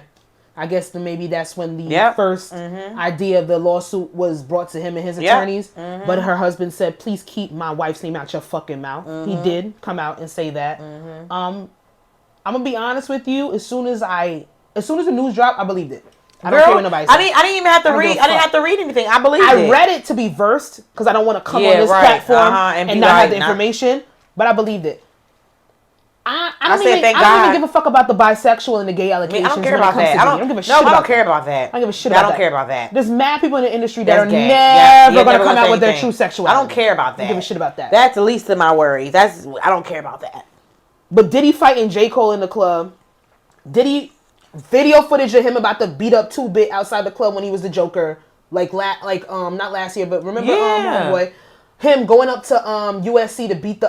I guess maybe that's when the first idea of the lawsuit was brought to him and his attorneys. Mm-hmm. But her husband said, please keep my wife's name out your fucking mouth. Mm-hmm. He did come out and say that. Mm-hmm. I'm going to be honest with you. As soon as the news dropped, I believed it. I don't care what nobody says. I didn't even have to read. I didn't have to read anything. I believed it. I read it to be versed because I don't want to come on this platform and not have the information. But I believed it. I don't even give a fuck about the bisexual and the gay allegations. I don't care about that. I don't give a shit. I don't care about that. I don't give a shit about that. I don't care about that. There's mad people in the industry that are never going to come out with their true sexuality. I don't care about that. I don't give a shit about that. That's the least of my worries. I don't care about that. But Diddy fighting J. Cole in the club. Diddy video footage of him about to beat up 2-Bit outside the club when he was the Joker. Not last year, but remember homeboy, him going up to USC to beat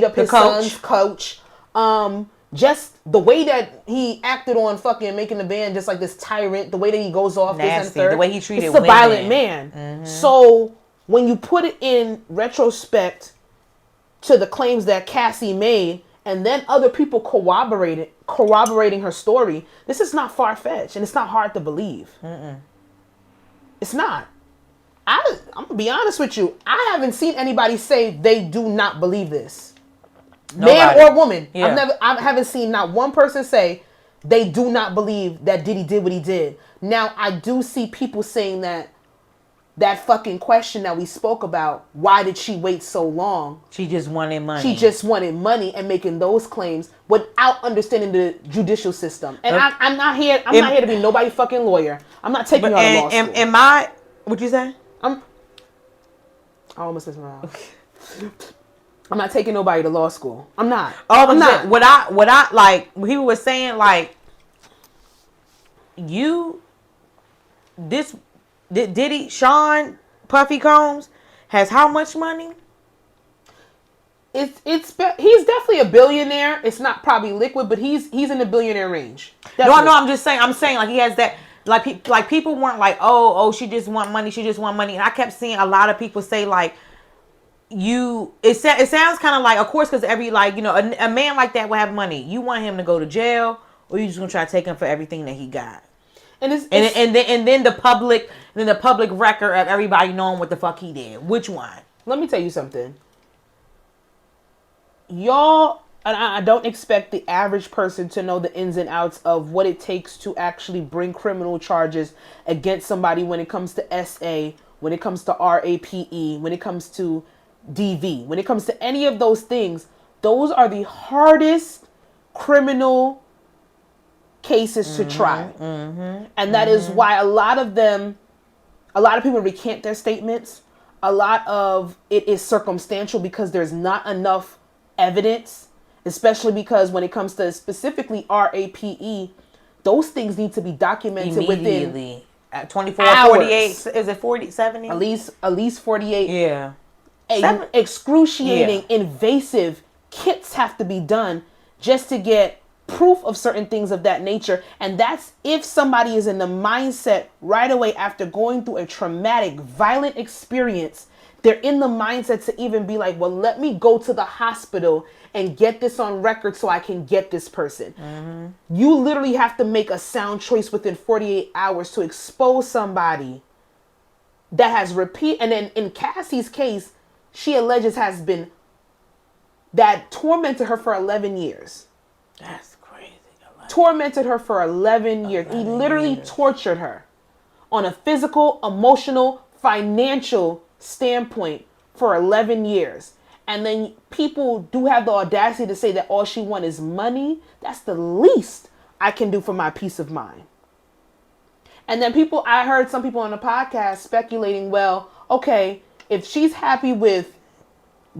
up his son's coach. just the way that he acted on fucking Making the Band, just like this tyrant, the way that he goes off, nasty, this and third, the way he treated women. He's a violent man. Mm-hmm. So when you put it in retrospect to the claims that Cassie made, and then other people corroborating her story, this is not far-fetched, and it's not hard to believe. Mm-mm. It's not. I'm going to be honest with you. I haven't seen anybody say they do not believe this. Nobody. Man or woman. Yeah. I haven't seen not one person say they do not believe that Diddy did what he did. Now, I do see people saying that fucking question that we spoke about, why did she wait so long? She just wanted money. She just wanted money and making those claims without understanding the judicial system. And I'm not here to be nobody fucking lawyer. I'm not taking you out of law school. What'd you say? I almost missed my mouth. I'm not taking nobody to law school. I'm not. Oh, I'm not. What I like, he was saying, like, Diddy, Sean Puffy Combs has how much money? He's definitely a billionaire. It's not probably liquid, but he's in the billionaire range. Definitely. No, I'm saying like he has that. Like people weren't like, oh, she just want money. And I kept seeing a lot of people say like, it sounds kind of like, of course, because every, like, you know, a man like that will have money. You want him to go to jail, or you just gonna try to take him for everything that he got. And then the public record of everybody knowing what the fuck he did. Which one? Let me tell you something. Y'all, and I don't expect the average person to know the ins and outs of what it takes to actually bring criminal charges against somebody when it comes to SA, when it comes to RAPE, when it comes to DV, when it comes to any of those things. Those are the hardest criminal cases to try. And that is why a lot of people recant their statements. A lot of it is circumstantial because there's not enough evidence, especially because when it comes to specifically RAPE, those things need to be documented within 24 hours. 48, is it 40, 70? At least 48. Yeah. Excruciating, invasive kits have to be done just to get proof of certain things of that nature. And that's if somebody is in the mindset right away after going through a traumatic, violent experience, they're in the mindset to even be like, well, let me go to the hospital and get this on record so I can get this person. You literally have to make a sound choice within 48 hours to expose somebody that has and then in Cassie's case, she alleges has been that tormented her for 11 years. That's crazy. Tormented her for 11 years. He literally tortured her on a physical, emotional, financial standpoint for 11 years. And then people do have the audacity to say that all she wants is money. That's the least I can do for my peace of mind. And then I heard some people on the podcast speculating, well, okay, if she's happy with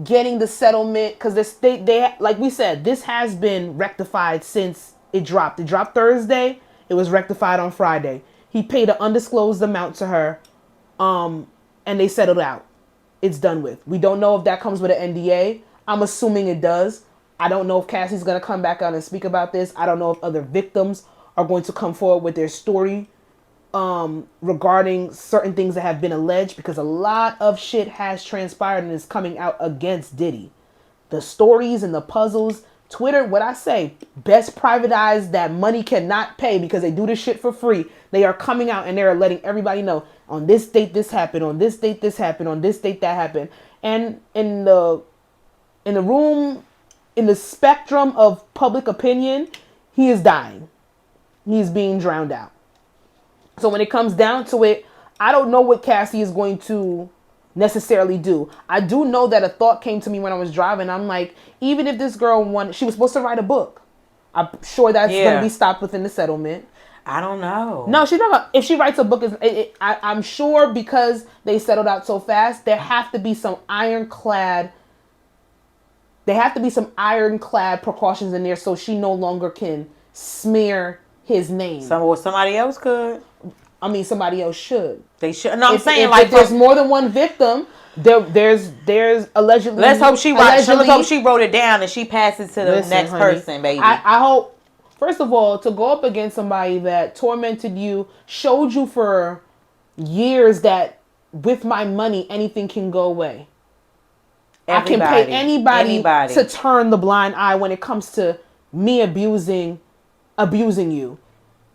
getting the settlement, because they like we said, this has been rectified since it dropped. It dropped Thursday. It was rectified on Friday. He paid an undisclosed amount to her, and they settled out. It's done with. We don't know if that comes with an NDA. I'm assuming it does. I don't know if Cassie's going to come back out and speak about this. I don't know if other victims are going to come forward with their story regarding certain things that have been alleged, because a lot of shit has transpired and is coming out against Diddy. The stories and the puzzles, Twitter, what I say, best privatized that money cannot pay because they do this shit for free. They are coming out and they're letting everybody know on this date this happened, on this date this happened, on this date that happened. And in the room, in the spectrum of public opinion, he is dying. He's being drowned out. So when it comes down to it, I don't know what Cassie is going to necessarily do. I do know that a thought came to me when I was driving. I'm like, even if this girl she was supposed to write a book. I'm sure that's going to be stopped within the settlement. I don't know. No, she's not gonna, if she writes a book, I'm sure because they settled out so fast, there have to be some ironclad precautions in there so she no longer can smear his name. Somebody else could. Somebody else should. They should. No, I'm saying if there's more than one victim, there's allegedly. Let's hope she wrote it down and she passes to the next person, baby. I hope. First of all, to go up against somebody that tormented you, showed you for years that with my money anything can go away. I can pay anybody to turn the blind eye when it comes to me abusing you.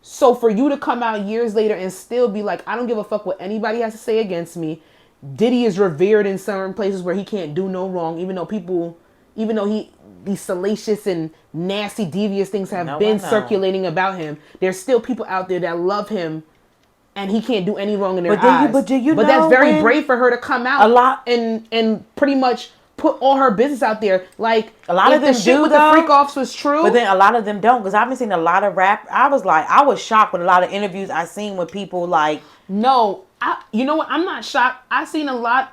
So for you to come out years later and still be like, I don't give a fuck what anybody has to say against me. Diddy is revered in certain places where he can't do no wrong, even though these salacious and nasty, devious things have been circulating about him. There's still people out there that love him, and he can't do any wrong in their eyes. But that's very brave for her to come out and pretty much put all her business out there. Like, a lot of them do, with the freak offs was true, but then a lot of them don't, because I've been seeing a lot of rap. I was shocked with a lot of interviews I seen with people like. No, you know what? I'm not shocked. I seen a lot.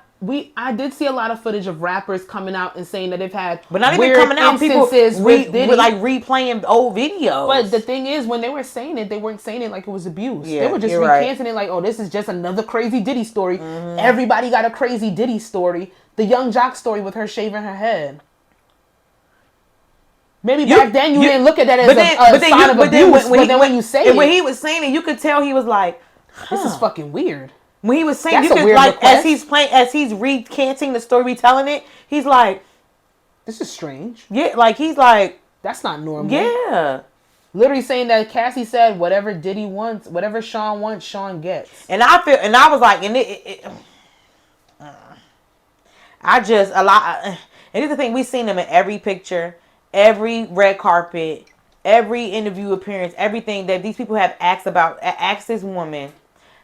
I did see a lot of footage of rappers coming out and saying that they've had, but not even coming out. People were like replaying old videos. But the thing is, when they were saying it, they weren't saying it like it was abuse. Yeah, they were just recanting it like, oh, this is just another crazy Diddy story. Mm-hmm. Everybody got a crazy Diddy story. The Young Jock story with her shaving her head. Maybe back then you didn't look at that as a sign of abuse. But then when you say it, when he was saying it, you could tell he was like, this is fucking weird. When he was saying, you could like request. as he's recanting the story, retelling it, he's like, this is strange. Yeah, like he's like, that's not normal. Yeah. Literally saying that Cassie said, whatever Diddy wants, whatever Sean wants, Sean gets. And I was like, and and it's the thing, we've seen him in every picture, every red carpet, every interview appearance, everything that these people have asked this woman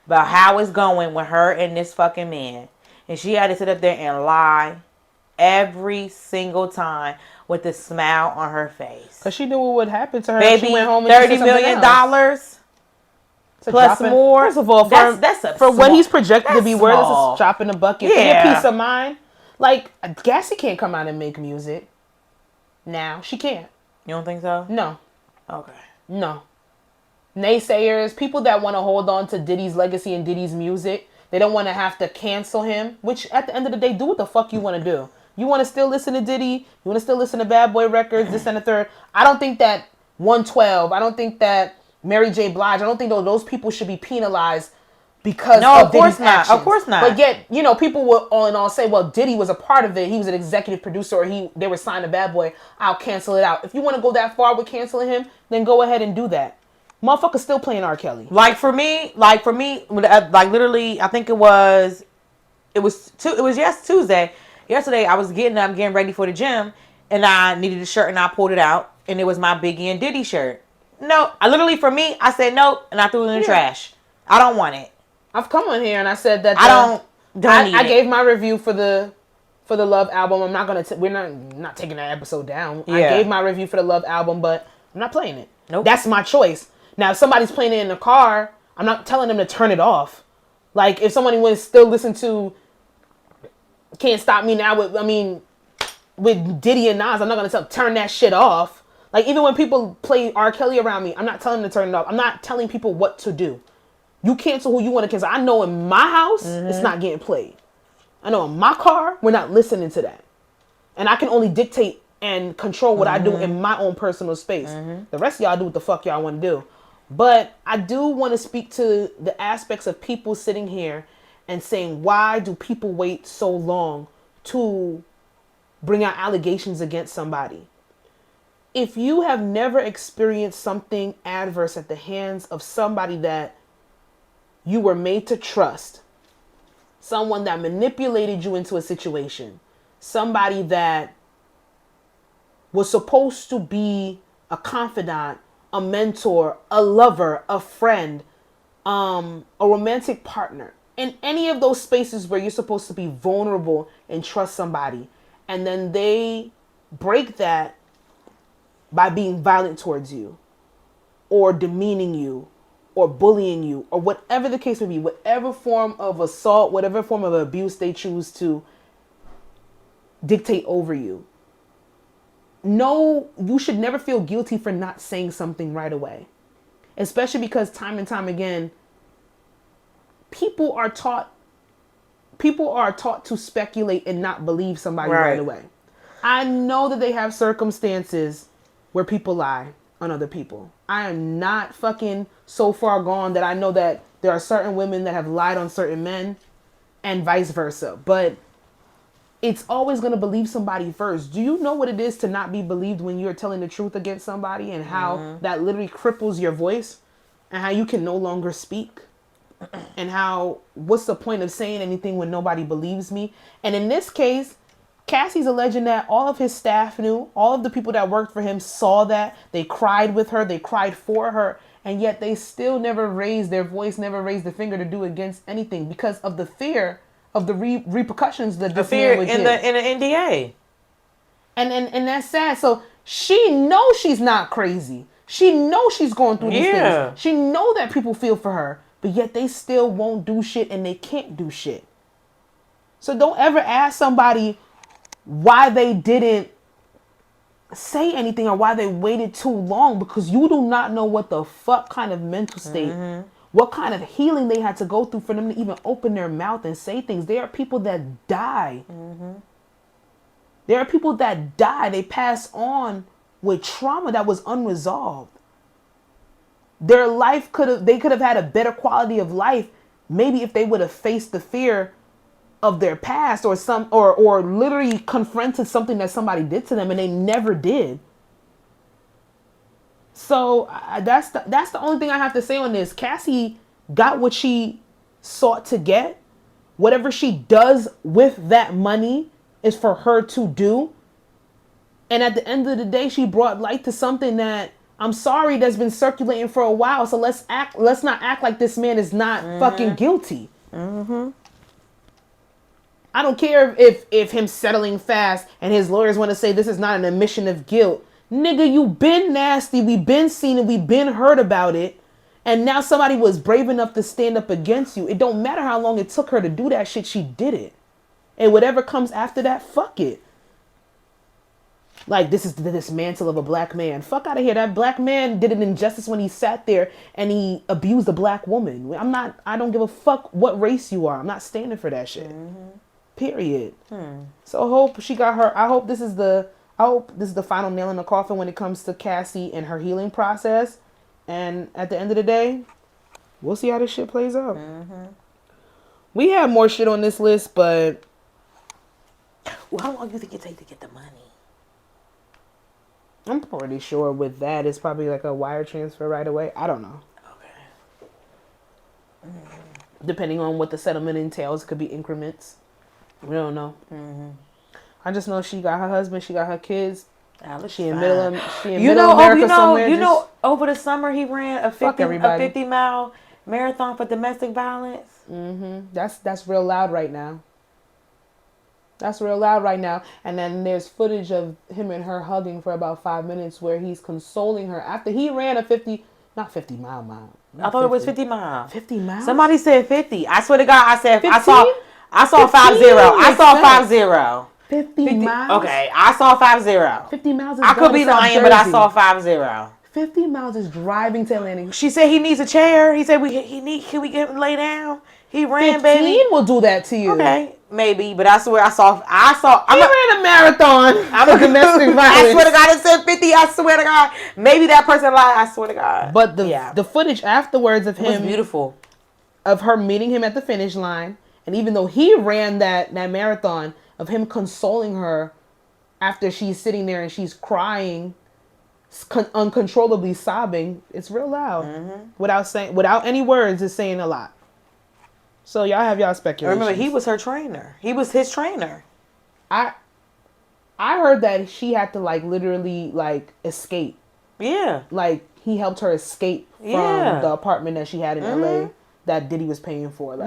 about how it's going with her and this fucking man. And she had to sit up there and lie every single time with a smile on her face. Because she knew what would happen to her. Baby, she went home and $30 million plus more. First of all, for what he's projected to be worth, it's a drop in the bucket. Yeah. For your peace of mind. Like, Cassie can't come out and make music. Now, she can't. You don't think so? No. Okay. No. Naysayers, people that want to hold on to Diddy's legacy and Diddy's music, they don't want to have to cancel him, which at the end of the day, do what the fuck you want to do. You want to still listen to Diddy, you want to still listen to Bad Boy Records, this and the third. I don't think that 112, I don't think that Mary J. Blige, I don't think those people should be penalized because of Diddy's actions. Of course not. But yet, people will all in all say, well, Diddy was a part of it. He was an executive producer, or they were signed to Bad Boy. I'll cancel it out. If you want to go that far with canceling him, then go ahead and do that. Motherfucker's still playing R. Kelly. Like for me, literally, I think it was Tuesday. Yesterday, I was getting ready for the gym, and I needed a shirt, and I pulled it out, and it was my Biggie and Diddy shirt. No, I said no, and I threw it in the trash. I don't want it. I've come on here and I said that I gave my review for the Love album. I'm not gonna. We're not taking that episode down. Yeah. I gave my review for the Love album, but I'm not playing it. Nope. That's my choice. Now, if somebody's playing it in the car, I'm not telling them to turn it off. Like, if somebody was still listen to Can't Stop Me Now with Diddy and Nas, I'm not going to tell them, turn that shit off. Like, even when people play R. Kelly around me, I'm not telling them to turn it off. I'm not telling people what to do. You cancel who you want to cancel. I know in my house, it's not getting played. I know in my car, we're not listening to that. And I can only dictate and control what I do in my own personal space. The rest of y'all do what the fuck y'all want to do. But I do want to speak to the aspects of people sitting here and saying, why do people wait so long to bring out allegations against somebody? If you have never experienced something adverse at the hands of somebody that you were made to trust, someone that manipulated you into a situation, somebody that was supposed to be a confidant, a mentor, a lover, a friend, a romantic partner, in any of those spaces where you're supposed to be vulnerable and trust somebody, and then they break that by being violent towards you, or demeaning you, or bullying you, or whatever the case may be, whatever form of assault, whatever form of abuse they choose to dictate over you. No, you should never feel guilty for not saying something right away. Especially because time and time again, people are taught to speculate and not believe somebody right away. I know that they have circumstances where people lie on other people. I am not fucking so far gone that I know that there are certain women that have lied on certain men and vice versa. But it's always going to believe somebody first. Do you know what it is to not be believed when you're telling the truth against somebody, and how that literally cripples your voice, and how you can no longer speak, and how what's the point of saying anything when nobody believes me? And in this case, Cassie's alleging that all of his staff knew, all of the people that worked for him saw that. They cried with her, they cried for her, and yet they still never raised their voice, never raised the finger to do against anything because of the fear of the repercussions that this man would get. In the NDA. And that's sad. So she knows she's not crazy. She knows she's going through these things. She knows that people feel for her, but yet they still won't do shit, and they can't do shit. So don't ever ask somebody why they didn't say anything or why they waited too long, because you do not know what the fuck kind of mental state, what kind of healing they had to go through for them to even open their mouth and say things. There are people that die. There are people that die. They pass on with trauma that was unresolved. Their life they could have had a better quality of life maybe if they would have faced the fear of their past, or literally confronted something that somebody did to them, and they never did. So that's the only thing I have to say on this. Cassie got what she sought to get. Whatever she does with that money is for her to do. And at the end of the day, she brought light to something that, I'm sorry, that's been circulating for a while. So let's not act like this man is not fucking guilty. I don't care if him settling fast and his lawyers want to say this is not an admission of guilt. Nigga, you been nasty. We been seen it. We been heard about it. And now somebody was brave enough to stand up against you. It don't matter how long it took her to do that shit. She did it. And whatever comes after that, fuck it. Like, this is the dismantle of a black man. Fuck out of here. That black man did an injustice when he sat there and he abused a black woman. I don't give a fuck what race you are. I'm not standing for that shit. Period. So I hope this is the final nail in the coffin when it comes to Cassie and her healing process. And at the end of the day, we'll see how this shit plays out. We have more shit on this list, but how long do you think it takes to get the money? I'm pretty sure with that it's probably like a wire transfer right away. I don't know. Okay. Depending on what the settlement entails, it could be increments. We don't know. I just know she got her husband, she got her kids. She in middle America somewhere. Over the summer he ran a 50-mile marathon for domestic violence. That's real loud right now. That's real loud right now. And then there's footage of him and her hugging for about 5 minutes where he's consoling her after he ran a 50-mile. I thought it was 50 miles. 50 miles? Somebody said 50. I swear to God, I said 15? I saw 50. I saw 50. 50 miles? Okay, I saw 50. 50 miles is I could be lying, but I saw 50. 50 miles is driving to Atlanta. She said he needs a chair. He said can we get him lay down? He ran, 15 baby. will do that to you. Okay, maybe, but I swear I saw. He ran a marathon. I'm a domestic violence. I swear to God, it said 50. I swear to God, maybe that person lied. I swear to God. But the footage afterwards of him was beautiful, of her meeting him at the finish line, and even though he ran that marathon, of him consoling her after she's sitting there and she's crying, uncontrollably sobbing. It's real loud. Without any words, it's saying a lot. So y'all have y'all speculations. Remember, he was her trainer. He was his trainer. I heard that she had to literally escape. Yeah. Like he helped her escape from the apartment that she had in LA that Diddy was paying for.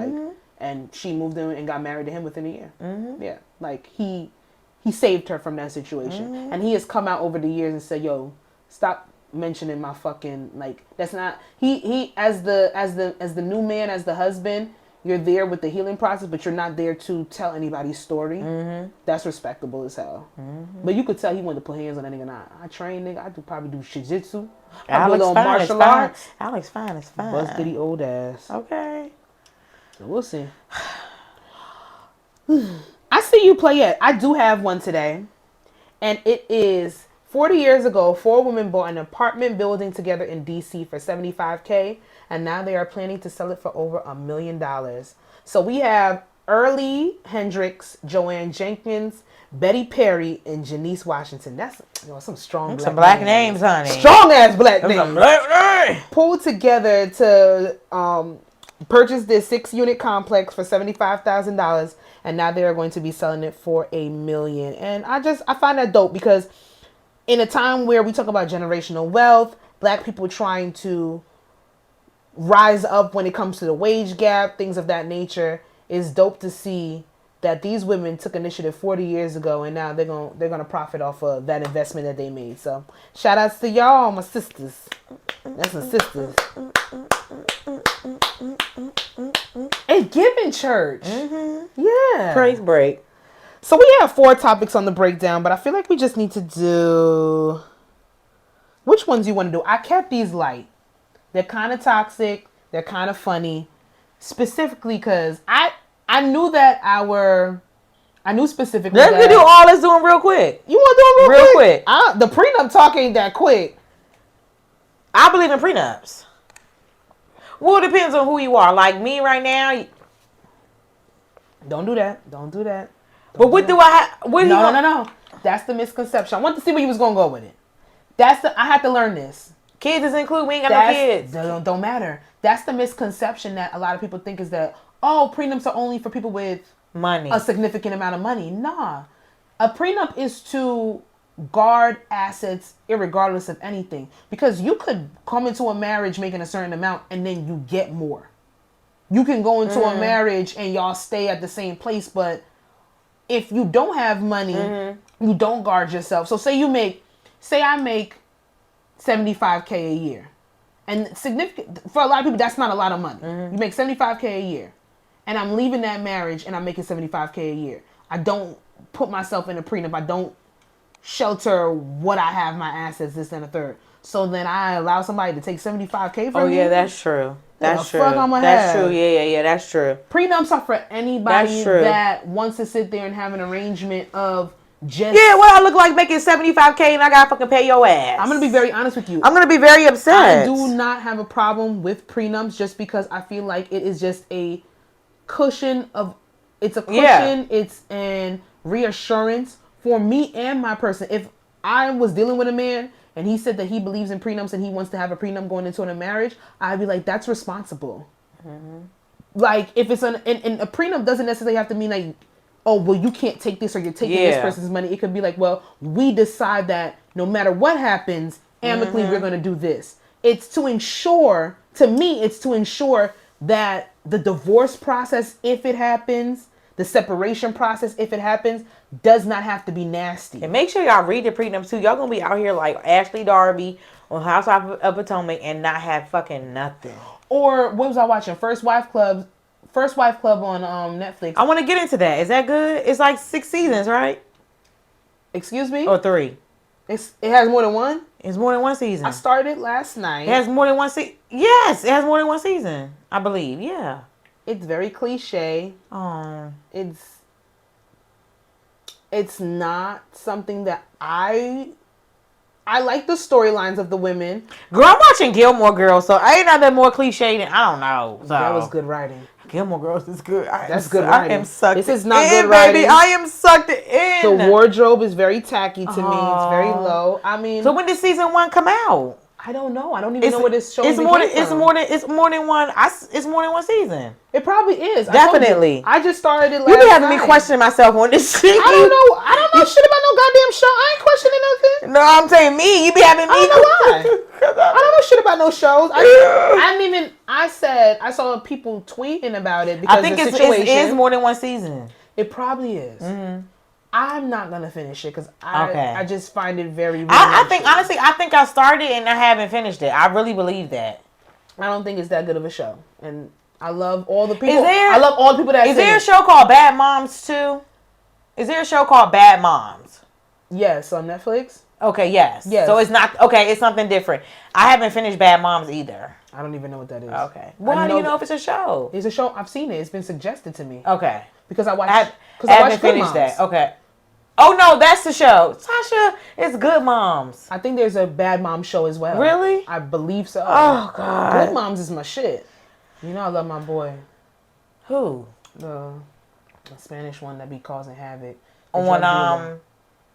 And she moved in and got married to him within a year. Yeah. Like he saved her from that situation. And he has come out over the years and said, yo, stop mentioning my fucking that's not he as the new man, as the husband. You're there with the healing process, but you're not there to tell anybody's story. That's respectable as hell. But you could tell he wanted to put hands on that nigga. Nah, I train, nigga. I probably do shijitsu. I do a little martial arts. Alex fine is fine. Bust Diddy old ass. Okay. We'll see. I see you play it. I do have one today. And it is 40 years ago, 4 women bought an apartment building together in D.C. for $75K. And now they are planning to sell it for over $1 million. So we have Early Hendricks, Joanne Jenkins, Betty Perry, and Janice Washington. That's some strong black names, honey. Strong ass black names. Pulled together to purchase this 6-unit complex for $75,000, and now they are going to be selling it for $1 million. And I find that dope because in a time where we talk about generational wealth, black people trying to rise up when it comes to the wage gap, things of that nature, it's dope to see that these women took initiative 40 years ago, and now they're gonna profit off of that investment that they made. So shout outs to y'all, my sisters. That's my sisters. It's giving church. Mm-hmm. Yeah. Praise break. So we have 4 topics on the breakdown, but I feel like we just need to do... Which ones you want to do? I kept these light. They're kind of toxic. They're kind of funny. Specifically because I knew that I knew specifically Let's do all this doing real quick. You want to do it real quick? The prenup talk ain't that quick. I believe in prenups. Well, it depends on who you are. Like me right now. Don't do that. Don't do that. But what do I have? No. That's the misconception. I want to see where you was going to go with it. I had to learn this. Kids is included. We ain't got no kids. Don't matter. That's the misconception that a lot of people think is that, prenups are only for people with money, a significant amount of money. Nah. A prenup is to guard assets irregardless of anything. Because you could come into a marriage making a certain amount and then you get more. You can go into a marriage and y'all stay at the same place, but if you don't have money, you don't guard yourself. So say I make $75K a year. And significant for a lot of people, that's not a lot of money. You make $75K a year. And I'm leaving that marriage and I'm making $75K a year. I don't put myself in a prenup. I don't shelter what I have, my assets, this and the third. So then I allow somebody to take $75K from me. Oh yeah, that's true. That's true. That's true. Yeah. That's true. Prenups are for anybody that wants to sit there and have an arrangement of just... Yeah, what I look like making $75K and I gotta fucking pay your ass. I'm gonna be very honest with you. I'm gonna be very upset. I do not have a problem with prenups just because I feel like it is just a cushion of... It's a cushion. It's an reassurance for me and my person. If I was dealing with a man and he said that he believes in prenups and he wants to have a prenup going into a marriage, I'd be like, that's responsible. Like, if it's and a prenup doesn't necessarily have to mean like, oh, well, you can't take this or you're taking this person's money. It could be like, well, we decide that no matter what happens, amicably, we're going to do this. It's to ensure, to me, it's to ensure that the divorce process, if it happens, the separation process, if it happens, does not have to be nasty. And make sure y'all read the prenup too. Y'all gonna be out here like Ashley Darby on Housewives of Potomac and not have fucking nothing. Or what was I watching? First Wife Club on Netflix. I want to get into that. Is that good? It's like 6 seasons, right? Excuse me? Or 3? It has more than one? It's more than one season. I started last night. It has more than one season. Yes, it has more than one season. I believe. Yeah. It's very cliche. It's not something that I like the storylines of the women. Girl, I'm watching Gilmore Girls, so I ain't nothing more cliche than I don't know. So. That was good writing. Gilmore Girls is good. That's good writing. I am sucked. This is not good writing, baby. I am sucked in. The wardrobe is very tacky to me. It's very low. I mean, so when did season 1 come out? I don't know. I don't even know where this show is. It's more than one season. It probably is. Definitely. I just started it last night. You be having me questioning myself on this shit. I don't know shit about no goddamn show. I ain't questioning nothing. No, I'm saying me. You be having me. I don't know why. I don't know shit about no shows. I didn't even. I saw people tweeting about it because I think it is more than one season. It probably is. I'm not gonna finish it because I just find it very. I think I started and I haven't finished it. I really believe that. I don't think it's that good of a show, and I love all the people. I love all the people that. Is there a show called Bad Moms too? Is there a show called Bad Moms? Yes, on Netflix. Okay, yes. So it's not okay. It's something different. I haven't finished Bad Moms either. I don't even know what that is. Okay. Well, how do you know if it's a show? It's a show. I've seen it. It's been suggested to me. Okay. Because I watched. I haven't finished that. Okay. Oh no, that's the show. Sasha, it's Good Moms. I think there's a Bad Mom show as well. Really? I believe so. Oh God. Good Moms is my shit. You know I love my boy. Who? The Spanish one that be causing havoc. On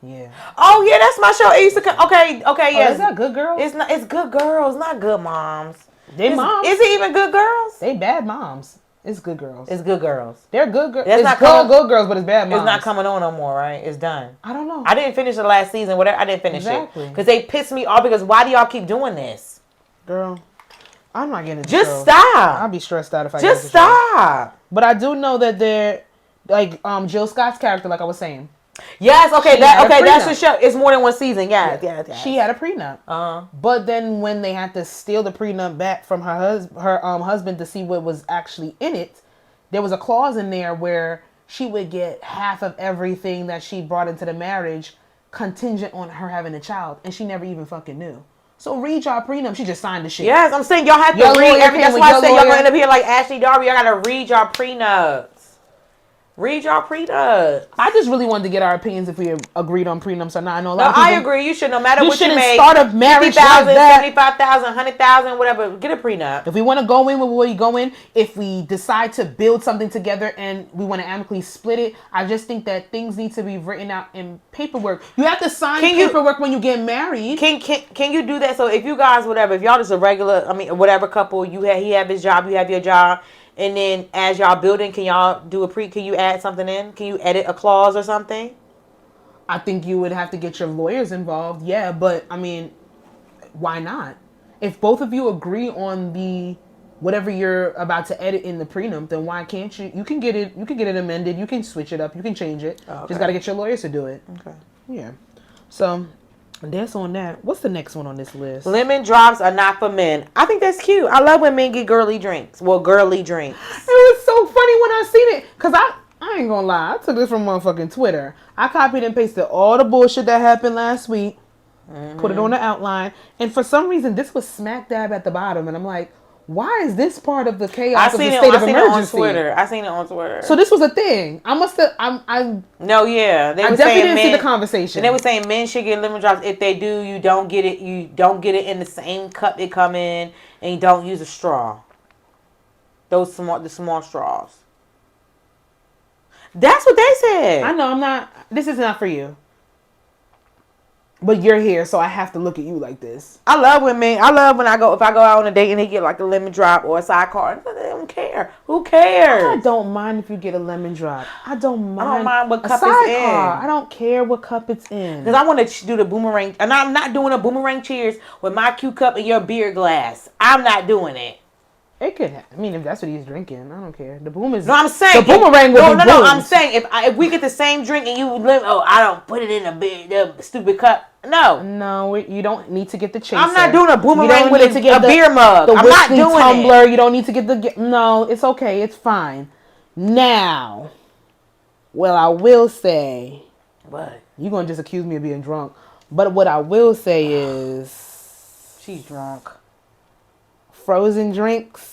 Yeah. Oh yeah, that's my show. It used to come. Okay, yeah. Is that Good Girls? It's not. It's Good Girls, not Good Moms. Moms. Is it even Good Girls? They Bad Moms. It's Good Girls. It's Good Girls. They're good girls. It's not called Good Girls, but it's Bad Moms. It's not coming on no more, right? It's done. I don't know. I didn't finish the last season. Whatever. I didn't finish it because they pissed me off. Because why do y'all keep doing this? Girl, I'm not getting. Just stop. I'll be stressed out if I just stop. But I do know that they're like Jill Scott's character, like I was saying. Yes, okay, that's the show. It's more than one season. Yeah. She had a prenup. But then when they had to steal the prenup back from her husband to see what was actually in it, there was a clause in there where she would get half of everything that she brought into the marriage contingent on her having a child, and she never even fucking knew. So read y'all prenup. She just signed the shit. Yes, I'm saying y'all have to read everything. That's why I say y'all gonna end up here like Ashley Darby. Y'all gotta read y'all prenups. Read y'all prenups. I just really wanted to get our opinions if we agreed on prenups or not. I know a of lot of people, I agree. You should, no matter what you make. Start a marriage 50,000, like that. 75,000, 100,000, whatever. Get a prenup. If we want to go in with where we go in, if we decide to build something together and we want to amicably split it, I just think that things need to be written out in paperwork. You have to sign paperwork when you get married. Can you do that? So if you guys, whatever, if y'all just a regular, whatever couple, he have his job, you have your job. And then as y'all building, can y'all do can you add something in? Can you edit a clause or something? I think you would have to get your lawyers involved. Yeah, but I mean, why not? If both of you agree on the whatever you're about to edit in the prenup, then why can't you? You can get it amended. You can switch it up. You can change it. Okay. Just got to get your lawyers to do it. Okay. Yeah. So that's on that. What's the next one on this list? Lemon drops are not for men. I think that's cute. I love when men get girly drinks. Well, girly drinks. It was so funny when I seen it. Because I ain't going to lie. I took this from motherfucking Twitter. I copied and pasted all the bullshit that happened last week. Mm-hmm. Put it on the outline. And for some reason, this was smack dab at the bottom. And I'm like, why is this part of the chaos of the state of emergency? I seen it on Twitter. So this was a thing. No, yeah. I definitely didn't see the conversation. And they were saying men should get lemon drops. If they do, you don't get it. You don't get it in the same cup it come in, and you don't use a straw. The small straws. That's what they said. I know. This is not for you. But you're here, so I have to look at you like this. I love when if I go out on a date and they get like a lemon drop or a sidecar. They don't care. Who cares? I don't mind if you get a lemon drop. I don't mind what cup it's in. I don't care what cup it's in. Because I want to do the boomerang. And I'm not doing a boomerang cheers with my Q cup and your beer glass. I'm not doing it. It could. If that's what he's drinking, I don't care. The boom is. No, I'm saying the boomerang will be No. I'm saying if we get the same drink and you I don't put it in the stupid cup. No, you don't need to get the chaser. I'm not doing a boomerang with a beer mug. I'm not doing tumbler. You don't need to get the. No, it's okay. It's fine. Now, well, I will say. What? You're gonna just accuse me of being drunk, but what I will say is. She's drunk. Frozen drinks.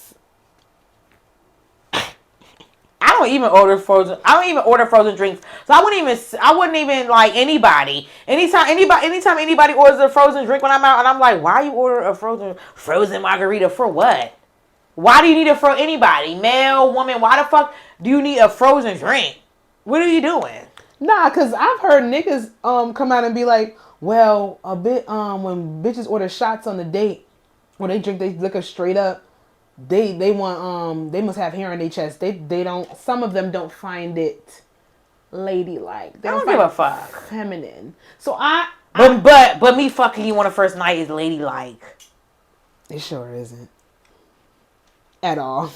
I don't even order frozen drinks. So I wouldn't even like anybody. Anytime anybody orders a frozen drink when I'm out and I'm like, why you order a frozen margarita for what? Why do you need it for anybody? Male, woman, why the fuck do you need a frozen drink? What are you doing? Nah, cause I've heard niggas come out and be like, well, a bit when bitches order shots on the date, when they drink they liquor straight up, they want they must have hair on their chest. They don't. Some of them don't find it ladylike. They don't give a fuck. Feminine. So but me fucking you on the first night is ladylike. It sure isn't. At all.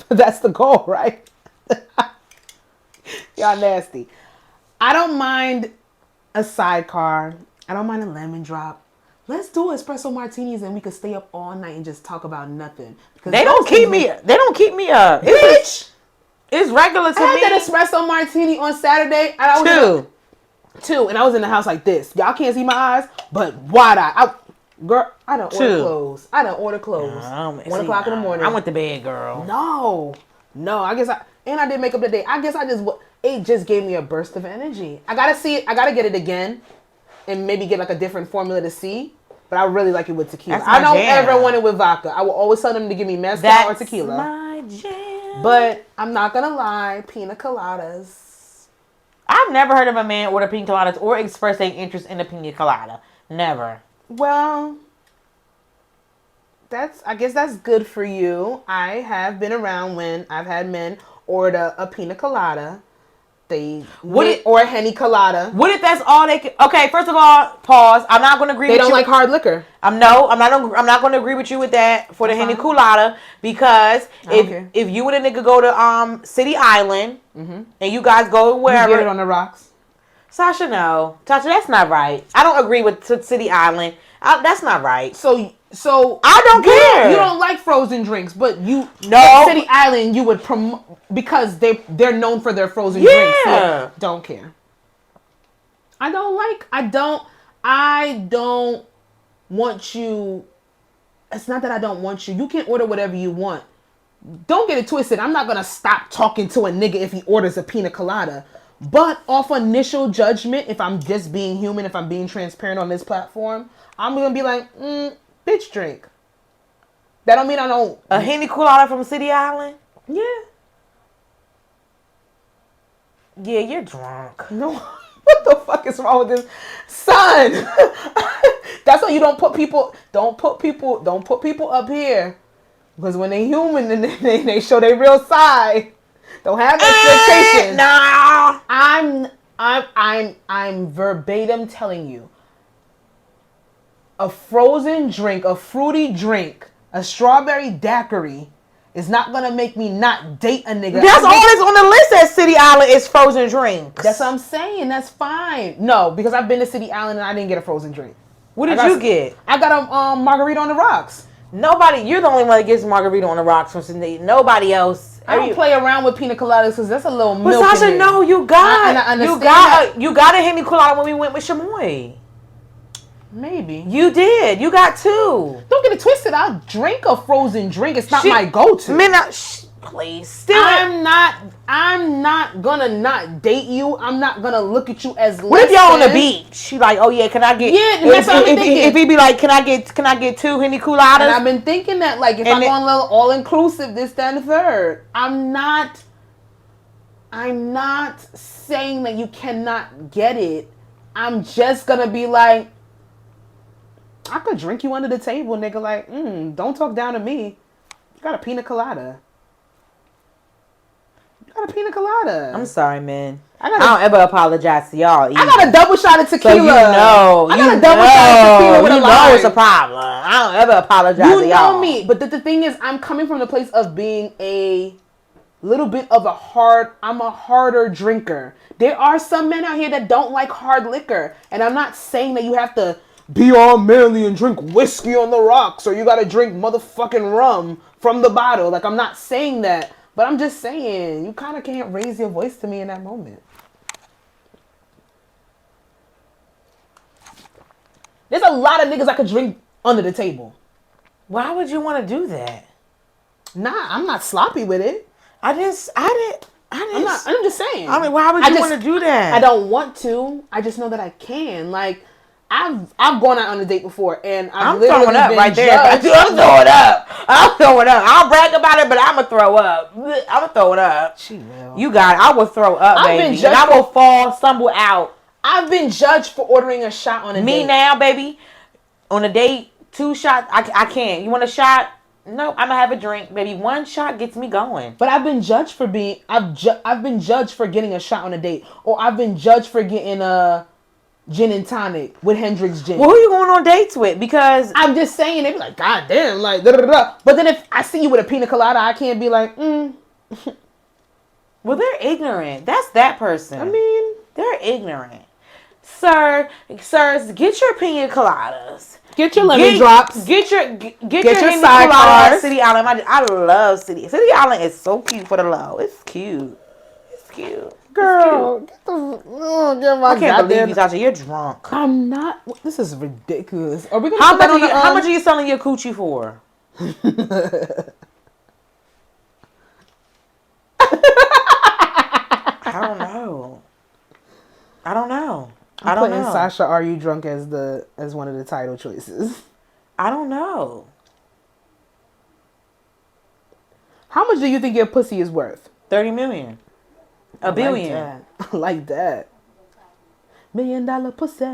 That's the goal, right? Y'all nasty. I don't mind a sidecar. I don't mind a lemon drop. Let's do espresso martinis and we could stay up all night and just talk about nothing. Because they don't keep me up. Bitch! It's regular to me. I had that espresso martini on Saturday. 2, and I was in the house like this. Y'all can't see my eyes, but wide eye. Girl, I done order clothes. 1 o'clock in the morning. I went to bed, girl. No, I guess I did makeup today. I guess it just gave me a burst of energy. I gotta see it. I gotta get it again, and maybe get like a different formula to see. But I really like it with tequila. I don't ever want it with vodka. I will always tell them to give me mezcal or tequila. That's my jam. But I'm not gonna lie, pina coladas. I've never heard of a man order pina coladas or express an interest in a pina colada. Never. Well, I guess that's good for you. I have been around when I've had men order a pina colada. Or a Henny colada. What if that's all they can? Okay, first of all, pause. I'm not going to agree with you. They don't like hard liquor. I'm not going to agree with you with that for the Henny colada because if you and a nigga go to City Island and you guys go wherever. You get it on the rocks. Sasha, no. Sasha, that's not right. I don't agree with City Island. That's not right. So I don't care. You don't like frozen drinks, but at City Island you would promote because they're known for their frozen drinks. Yeah, don't care. I don't want you. It's not that I don't want you. You can order whatever you want. Don't get it twisted. I'm not gonna stop talking to a nigga if he orders a pina colada. But off initial judgment, if I'm just being human, if I'm being transparent on this platform, I'm gonna be like, bitch drink. That don't mean I don't. A Henny colada from City Island? Yeah. Yeah, you're drunk. No. What the fuck is wrong with this? Son. That's why you don't put people up here. Because when they human, then they show their real side. Don't have expectations. No. I'm verbatim telling you. A frozen drink, a fruity drink, a strawberry daiquiri is not gonna make me not date a nigga. That's all that's on the list at City Island is frozen drinks. That's what I'm saying. That's fine. No, because I've been to City Island and I didn't get a frozen drink. What did you get? I got a margarita on the rocks. You're the only one that gets margarita on the rocks from Sydney. Nobody else. I don't play around with pina coladas because that's a little milk. But Sasha, no, you got a Henny colada when we went with Shamoy. Maybe. You did. You got 2. Don't get it twisted. I'll drink a frozen drink. It's not my go-to. Please. Still. I'm not gonna not date you. I'm not gonna look at you as less. What if y'all on the beach? She like, oh yeah, can I get? Yeah, that's what I've been thinking. If he be like, can I get 2 Henny coladas? And I've been thinking that like if I'm on a little all-inclusive, this, that, and the third. I'm not saying that you cannot get it. I'm just gonna be like, I could drink you under the table, nigga. Like, don't talk down to me. You got a pina colada. I'm sorry, man. I don't ever apologize to y'all either. I got a double shot of tequila. So I got a double shot of tequila with a lime. It's a problem. I don't ever apologize to y'all. You know me, but the thing is, I'm coming from the place of being a little bit of I'm a harder drinker. There are some men out here that don't like hard liquor, and I'm not saying that you have to be all manly and drink whiskey on the rocks, or you gotta drink motherfucking rum from the bottle. Like, I'm not saying that, but I'm just saying, you kind of can't raise your voice to me in that moment. There's a lot of niggas I could drink under the table. Why would you want to do that? Nah, I'm not sloppy with it. I'm just saying. I mean, why would you want to do that? I don't want to. I just know that I can. Like, I've gone out on a date before, and I'm throwing up right there. I'm throwing up. I'll brag about it, but I'm gonna throw up. I'm gonna throw it up. She will. You got it. I will throw up, baby. And I will stumble out. I've been judged for ordering a shot on a date. Me now, baby. On a date, 2 shots. I can't. You want a shot? No, I'm gonna have a drink, baby. 1 shot gets me going. But I've been judged for I've been judged for getting a shot on a date, or I've been judged for getting a gin and tonic with Hendrick's gin. Well, who you going on dates with? Because I'm just saying, they be like, God damn, like da da da. But then if I see you with a pina colada, I can't be like, Well, they're ignorant. That's that person. I mean, they're ignorant. Sirs, get your pina coladas. Get your lemon drops. Get your side cars. City Island. I love City Island is so cute for the low. It's cute. cute. Girl, get my I can't believe you, Sasha. You're drunk. I'm not. This is ridiculous. Are we gonna how much are you selling your coochie for? I don't know. I'm putting Sasha, are you drunk as one of the title choices. I don't know. How much do you think your pussy is worth? 30 million. A billion. Like that. $1 million pussy.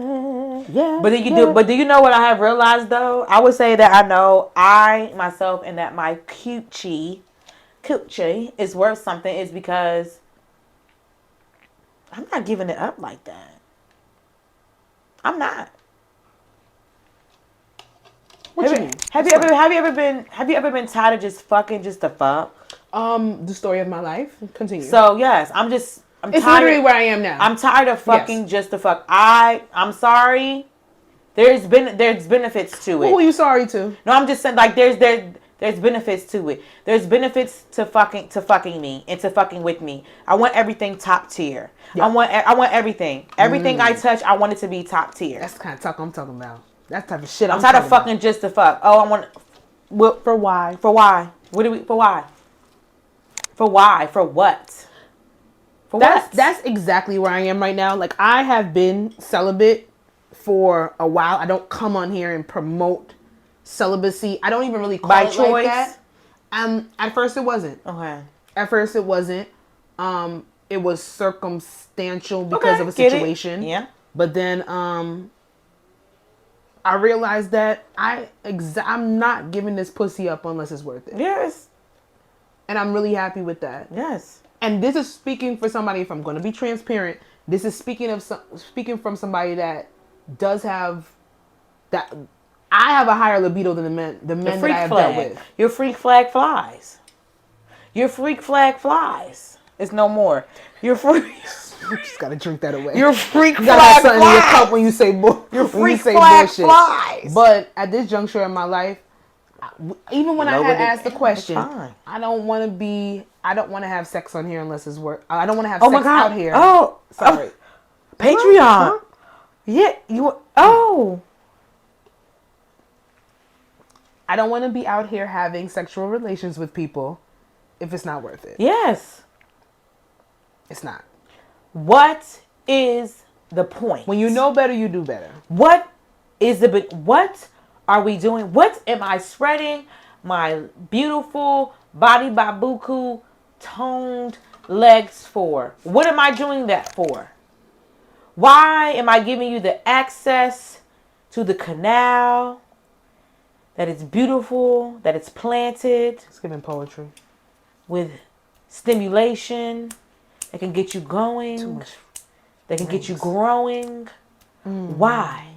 Yeah. But do you know what I have realized though? I would say that I know I myself and that my kewchie is worth something is because I'm not giving it up like that. I'm not. What you mean? Have you ever been tired of just fucking just to fuck? The story of my life. Continue. So yes, I'm it's tired. Literally where I am now. I'm tired of fucking just to fuck. I'm sorry. There's benefits to it. Who are you sorry to? No, I'm just saying like there's benefits to it. There's benefits to fucking me and to fucking with me. I want everything top tier. Yep. I want everything. Everything I touch, I want it to be top tier. That's the kind of talk I'm talking about. That type of shit I'm tired of fucking just to fuck. Oh, I want. Well, for why? For why? For why? For why? For what? For what? That's exactly where I am right now. Like I have been celibate for a while. I don't come on here and promote celibacy. I don't even really call it choice. Like that. At first it wasn't. Okay. At first it wasn't. It was circumstantial because of a situation. Yeah. But then I realized that I'm not giving this pussy up unless it's worth it. Yes. And I'm really happy with that. Yes. And this is speaking for somebody, if I'm going to be transparent, this is speaking from somebody that does have that. I have a higher libido than the men that I have dealt with. Your freak flag flies. Your freak flag flies. It's no more. Your freak. You just gotta drink that away. Your freak you flag flies. In your cup when you say your freak flag bullshit. Flies. But at this juncture in my life, even when I had asked the question, I don't want to have sex on here unless it's work. I don't want to have sex out here. Oh, sorry. Patreon. Huh? Yeah, you. Oh. I don't want to be out here having sexual relations with people if it's not worth it. Yes. It's not. What is the point? When you know better, you do better. What are we doing? What am I spreading my beautiful body babuku toned legs for? What am I doing that for? Why am I giving you the access to the canal that is beautiful, that it's planted? It's giving poetry. With stimulation that can get you going. Too much. That can get you growing. Why?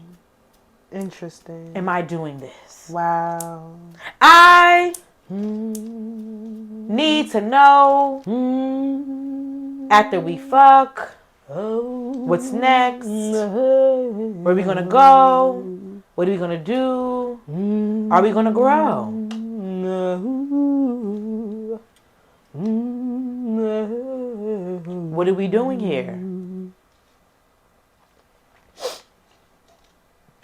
Interesting. Am I doing this? Wow. I need to know after we fuck what's next. Where are we gonna go? What are we gonna do? Are we gonna grow? What are we doing here?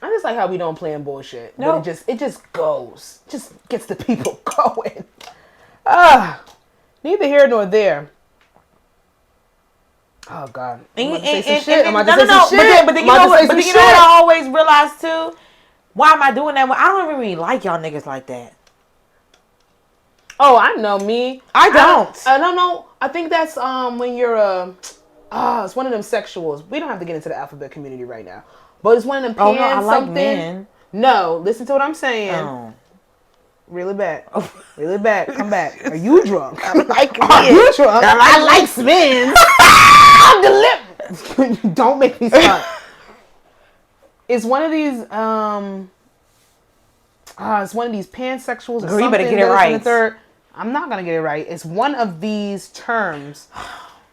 I just like how we don't plan bullshit. No, nope. It just goes. Just gets the people going. Neither here nor there. Oh God. I'm about to say some shit. But then you know what I always realize too? Why am I doing that? I don't even really like y'all niggas like that. Oh, I know me. I don't. I don't know. I think that's when you're it's one of them sexuals. We don't have to get into the alphabet community right now. But it's one of them pans, I like something. Men. No, listen to what I'm saying. Oh. Reel it back. Reel it back. Come back. Are you drunk? I like Are you drunk? I like spins. I'm delivered. Don't make me start. It's one of these it's one of these pansexuals or something. You better get it right. I'm not gonna get it right. It's one of these terms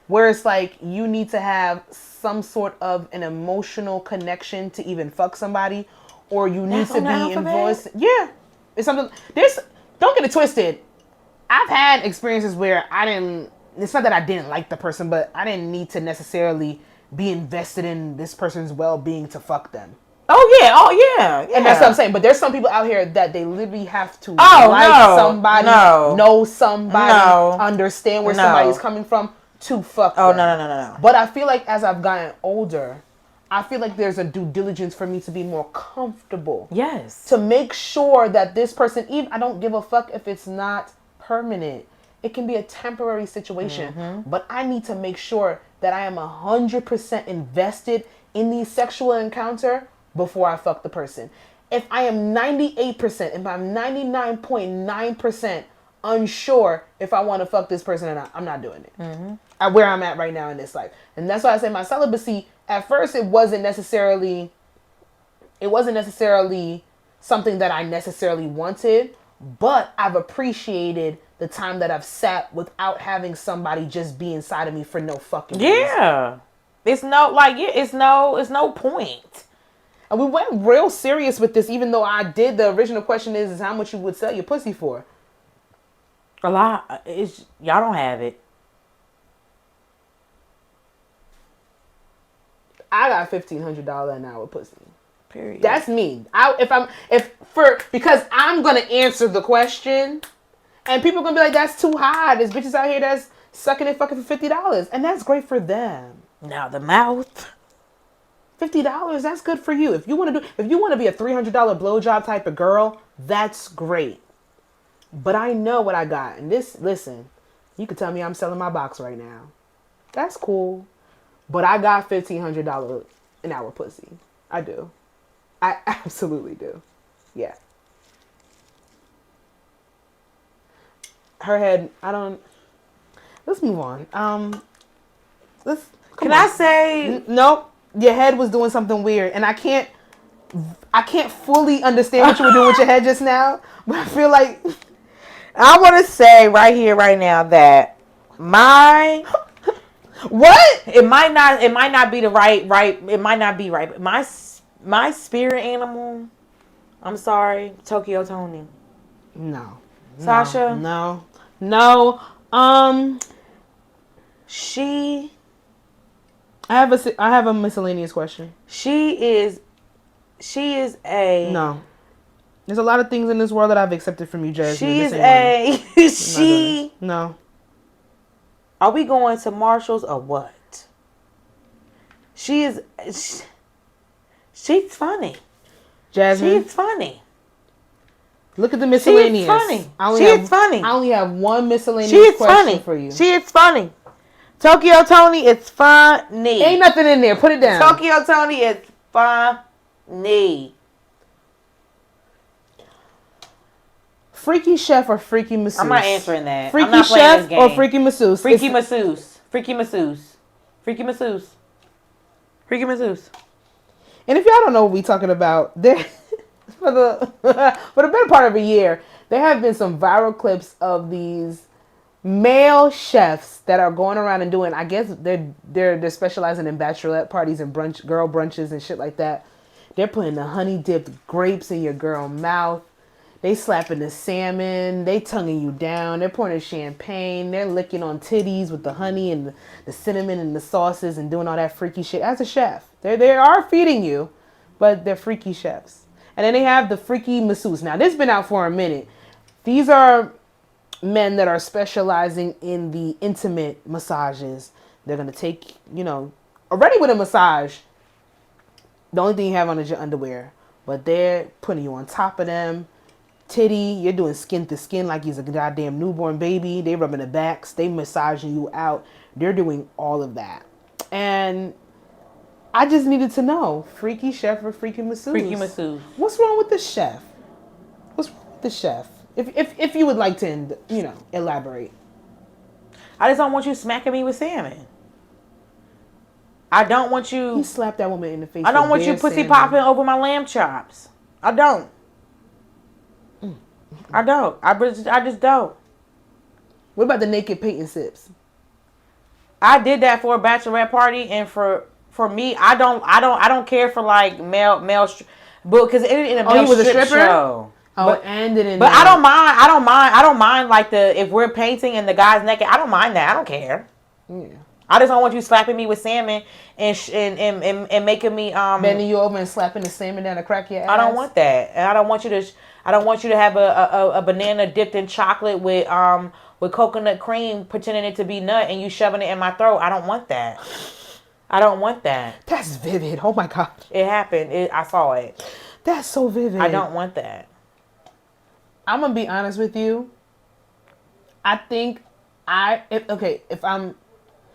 where it's like you need to have some sort of an emotional connection to even fuck somebody, or you need to be involved. Yeah, it's something. Don't get it twisted. I've had experiences where I didn't it's not that I didn't like the person, but I didn't need to necessarily be invested in this person's well-being to fuck them. Oh yeah. And that's what I'm saying. But there's some people out here that they literally have to somebody, know somebody, understand where somebody's coming from to fuck them. No. But I feel like as I've gotten older, I feel like there's a due diligence for me to be more comfortable. Yes. To make sure that this person, even I don't give a fuck if it's not permanent. It can be a temporary situation. But I need to make sure that I am 100% invested in the sexual encounter before I fuck the person. If I am 98%, if I'm 99.9% unsure if I want to fuck this person or not, I'm not doing it. At where I'm at right now in this life. And that's why I say my celibacy, at first it wasn't necessarily something that I necessarily wanted, but I've appreciated the time that I've sat without having somebody just be inside of me for no fucking reason. It's no point. And we went real serious with this, even though the original question is how much you would sell your pussy for. A lot. Y'all don't have it. I got $1,500 an hour pussy. Period. That's me. Because I'm gonna answer the question, and people are gonna be like, "That's too high. There's bitches out here that's sucking and fucking for $50, and that's great for them." Now the mouth. $50, that's good for you. If you want to be a $300 blowjob type of girl, that's great. But I know what I got. And listen, you can tell me I'm selling my box right now. That's cool. But I got $1,500 an hour pussy. I do. I absolutely do. Yeah. Her head, let's move on. I say nope. Your head was doing something weird, and I can't fully understand what you were doing with your head just now, but I feel like I want to say right here, right now that my what? It might not be the right. It might not be right. But my spirit animal. I'm sorry, Tokyo Tony. No. Sasha. No. I have a miscellaneous question. She is a no. There's a lot of things in this world that I've accepted from you, Jazzy. No. Are we going to Marshall's or what? She's funny. Jasmine. She's funny. Look at the miscellaneous. She's funny. Funny. I only have one miscellaneous question for you. She is funny. Tokyo Tony is funny. Ain't nothing in there. Put it down. Tokyo Tony is funny. Freaky chef or freaky masseuse? I'm not answering that. Freaky chef or freaky masseuse? Freaky masseuse. Freaky masseuse. Freaky masseuse. Freaky masseuse. And if y'all don't know what we talking about, there for the better part of a year, there have been some viral clips of these male chefs that are going around and doing, I guess they're specializing in bachelorette parties and girl brunches and shit like that. They're putting the honey dipped grapes in your girl mouth. They slapping the salmon. They tonguing you down. They're pouring the champagne. They're licking on titties with the honey and the cinnamon and the sauces and doing all that freaky shit. As a chef, they are feeding you, but they're freaky chefs. And then they have the freaky masseuse. Now, this has been out for a minute. These are men that are specializing in the intimate massages. They're going to take, already with a massage, the only thing you have on is your underwear. But they're putting you on top of them. Titty, you're doing skin to skin like he's a goddamn newborn baby. They rubbing the backs. They massaging you out. They're doing all of that. And I just needed to know, freaky chef or freaky masseuse? Freaky masseuse. What's wrong with the chef? What's wrong with the chef? If you would like to, elaborate. I just don't want you smacking me with salmon. I don't want you. He slapped that woman in the face. I don't want you pussy popping over my lamb chops. I don't. I don't. I just don't. What about the naked paint sips? I did that for a bachelorette party, and for me, I don't care for like male, but because in a male was a strip stripper? show. But I don't mind like if we're painting and the guy's naked. I don't mind that. I don't care. Yeah. I just don't want you slapping me with salmon and making me bending you over and slapping the salmon down to crack your ass. I don't want that, and I don't want you to have a banana dipped in chocolate with coconut cream, pretending it to be nut, and you shoving it in my throat. I don't want that. I don't want that. That's vivid. Oh my god. It happened. I saw it. That's so vivid. I don't want that. I'm gonna be honest with you. I think if I'm,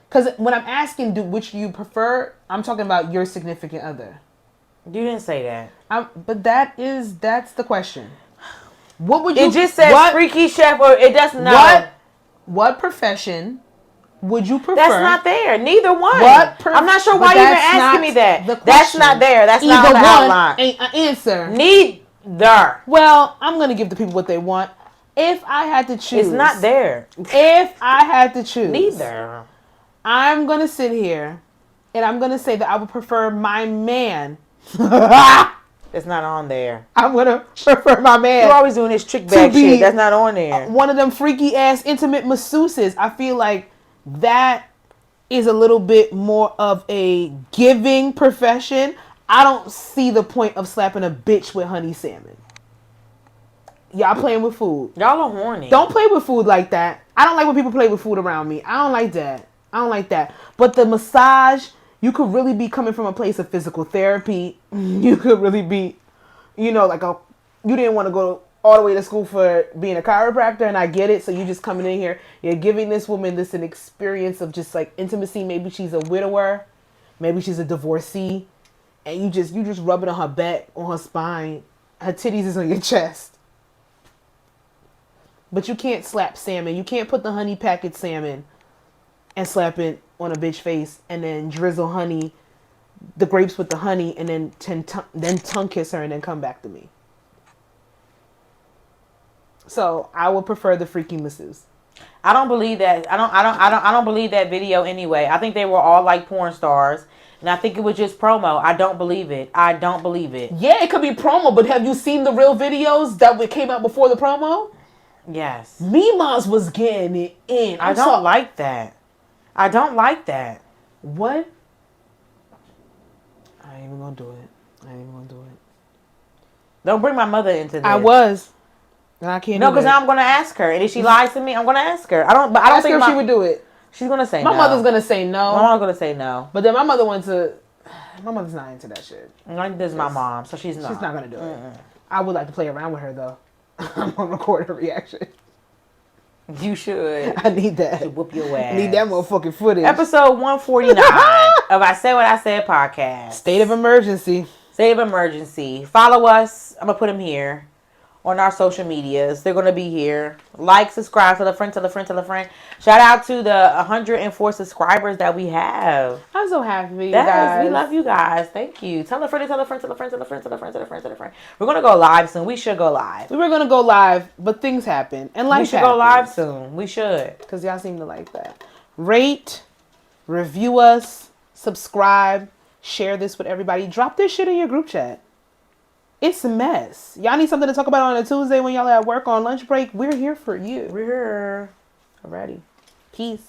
because when I'm asking which you prefer, I'm talking about your significant other. You didn't say that. But that's the question. What would you? It just says freaky chef, or it doesn't know. What profession would you prefer? That's not there. Neither one. I'm not sure why you're even asking me that. That's not there. That's not on the outline. Ain't an answer. Neither. Well, I'm gonna give the people what they want. If I had to choose, it's not there. If I had to choose, neither. I'm gonna sit here, and I'm gonna say that I would prefer my man. It's not on there. I'm gonna prefer my man. You're always doing this trick bag shit. That's not on there. One of them freaky ass intimate masseuses. I feel like that is a little bit more of a giving profession. I don't see the point of slapping a bitch with honey salmon. Y'all playing with food. Y'all are horny. Don't play with food like that. I don't like when people play with food around me. I don't like that. But the massage, you could really be coming from a place of physical therapy. You could really be, you didn't want to go all the way to school for being a chiropractor, and I get it. So you just coming in here, you're giving this woman an experience of just like intimacy. Maybe she's a widower, maybe she's a divorcee, and you just rubbing on her back, on her spine. Her titties is on your chest. But you can't slap salmon. You can't put the honey packet salmon and slap it on a bitch face and then drizzle the grapes with the honey, and then tongue kiss her and then come back to me. So I would prefer the freaky masseuse. I don't believe that. I don't believe that video anyway. I think they were all like porn stars, and I think it was just promo. I don't believe it. Yeah, it could be promo, but have you seen the real videos that came out before the promo? Yes. Mimas was getting it in. I don't like that. What? I ain't even gonna do it. Don't bring my mother into this. I was. And I can't. No, because now I'm gonna ask her, and if she lies to me, I'm gonna ask her. I don't think if she would do it. She's gonna say no. My mother's gonna say no. My mom's gonna say no. But then my mother's not into that shit. Like, this is my mom, so she's not. She's not gonna do it. I would like to play around with her though. I'm gonna record her reaction. You should. I need that. To whoop your ass. I need that motherfucking footage. Episode 149 of I Said What I Said podcast. State of emergency. Follow us. I'm gonna put them here on our social medias. They're gonna be here. Like, subscribe, tell a friend. Shout out to the 104 subscribers that we have. I'm so happy for you guys. We love you guys. Thank you. Tell a friend. We're gonna go live soon. We should go live. We were gonna go live, but things happen, and life. We should go live soon. We should, because y'all seem to like that. Rate, review us, subscribe, share this with everybody. Drop this shit in your group chat. It's a mess. Y'all need something to talk about on a Tuesday when y'all at work on lunch break? We're here for you. We're here. Alrighty. Peace.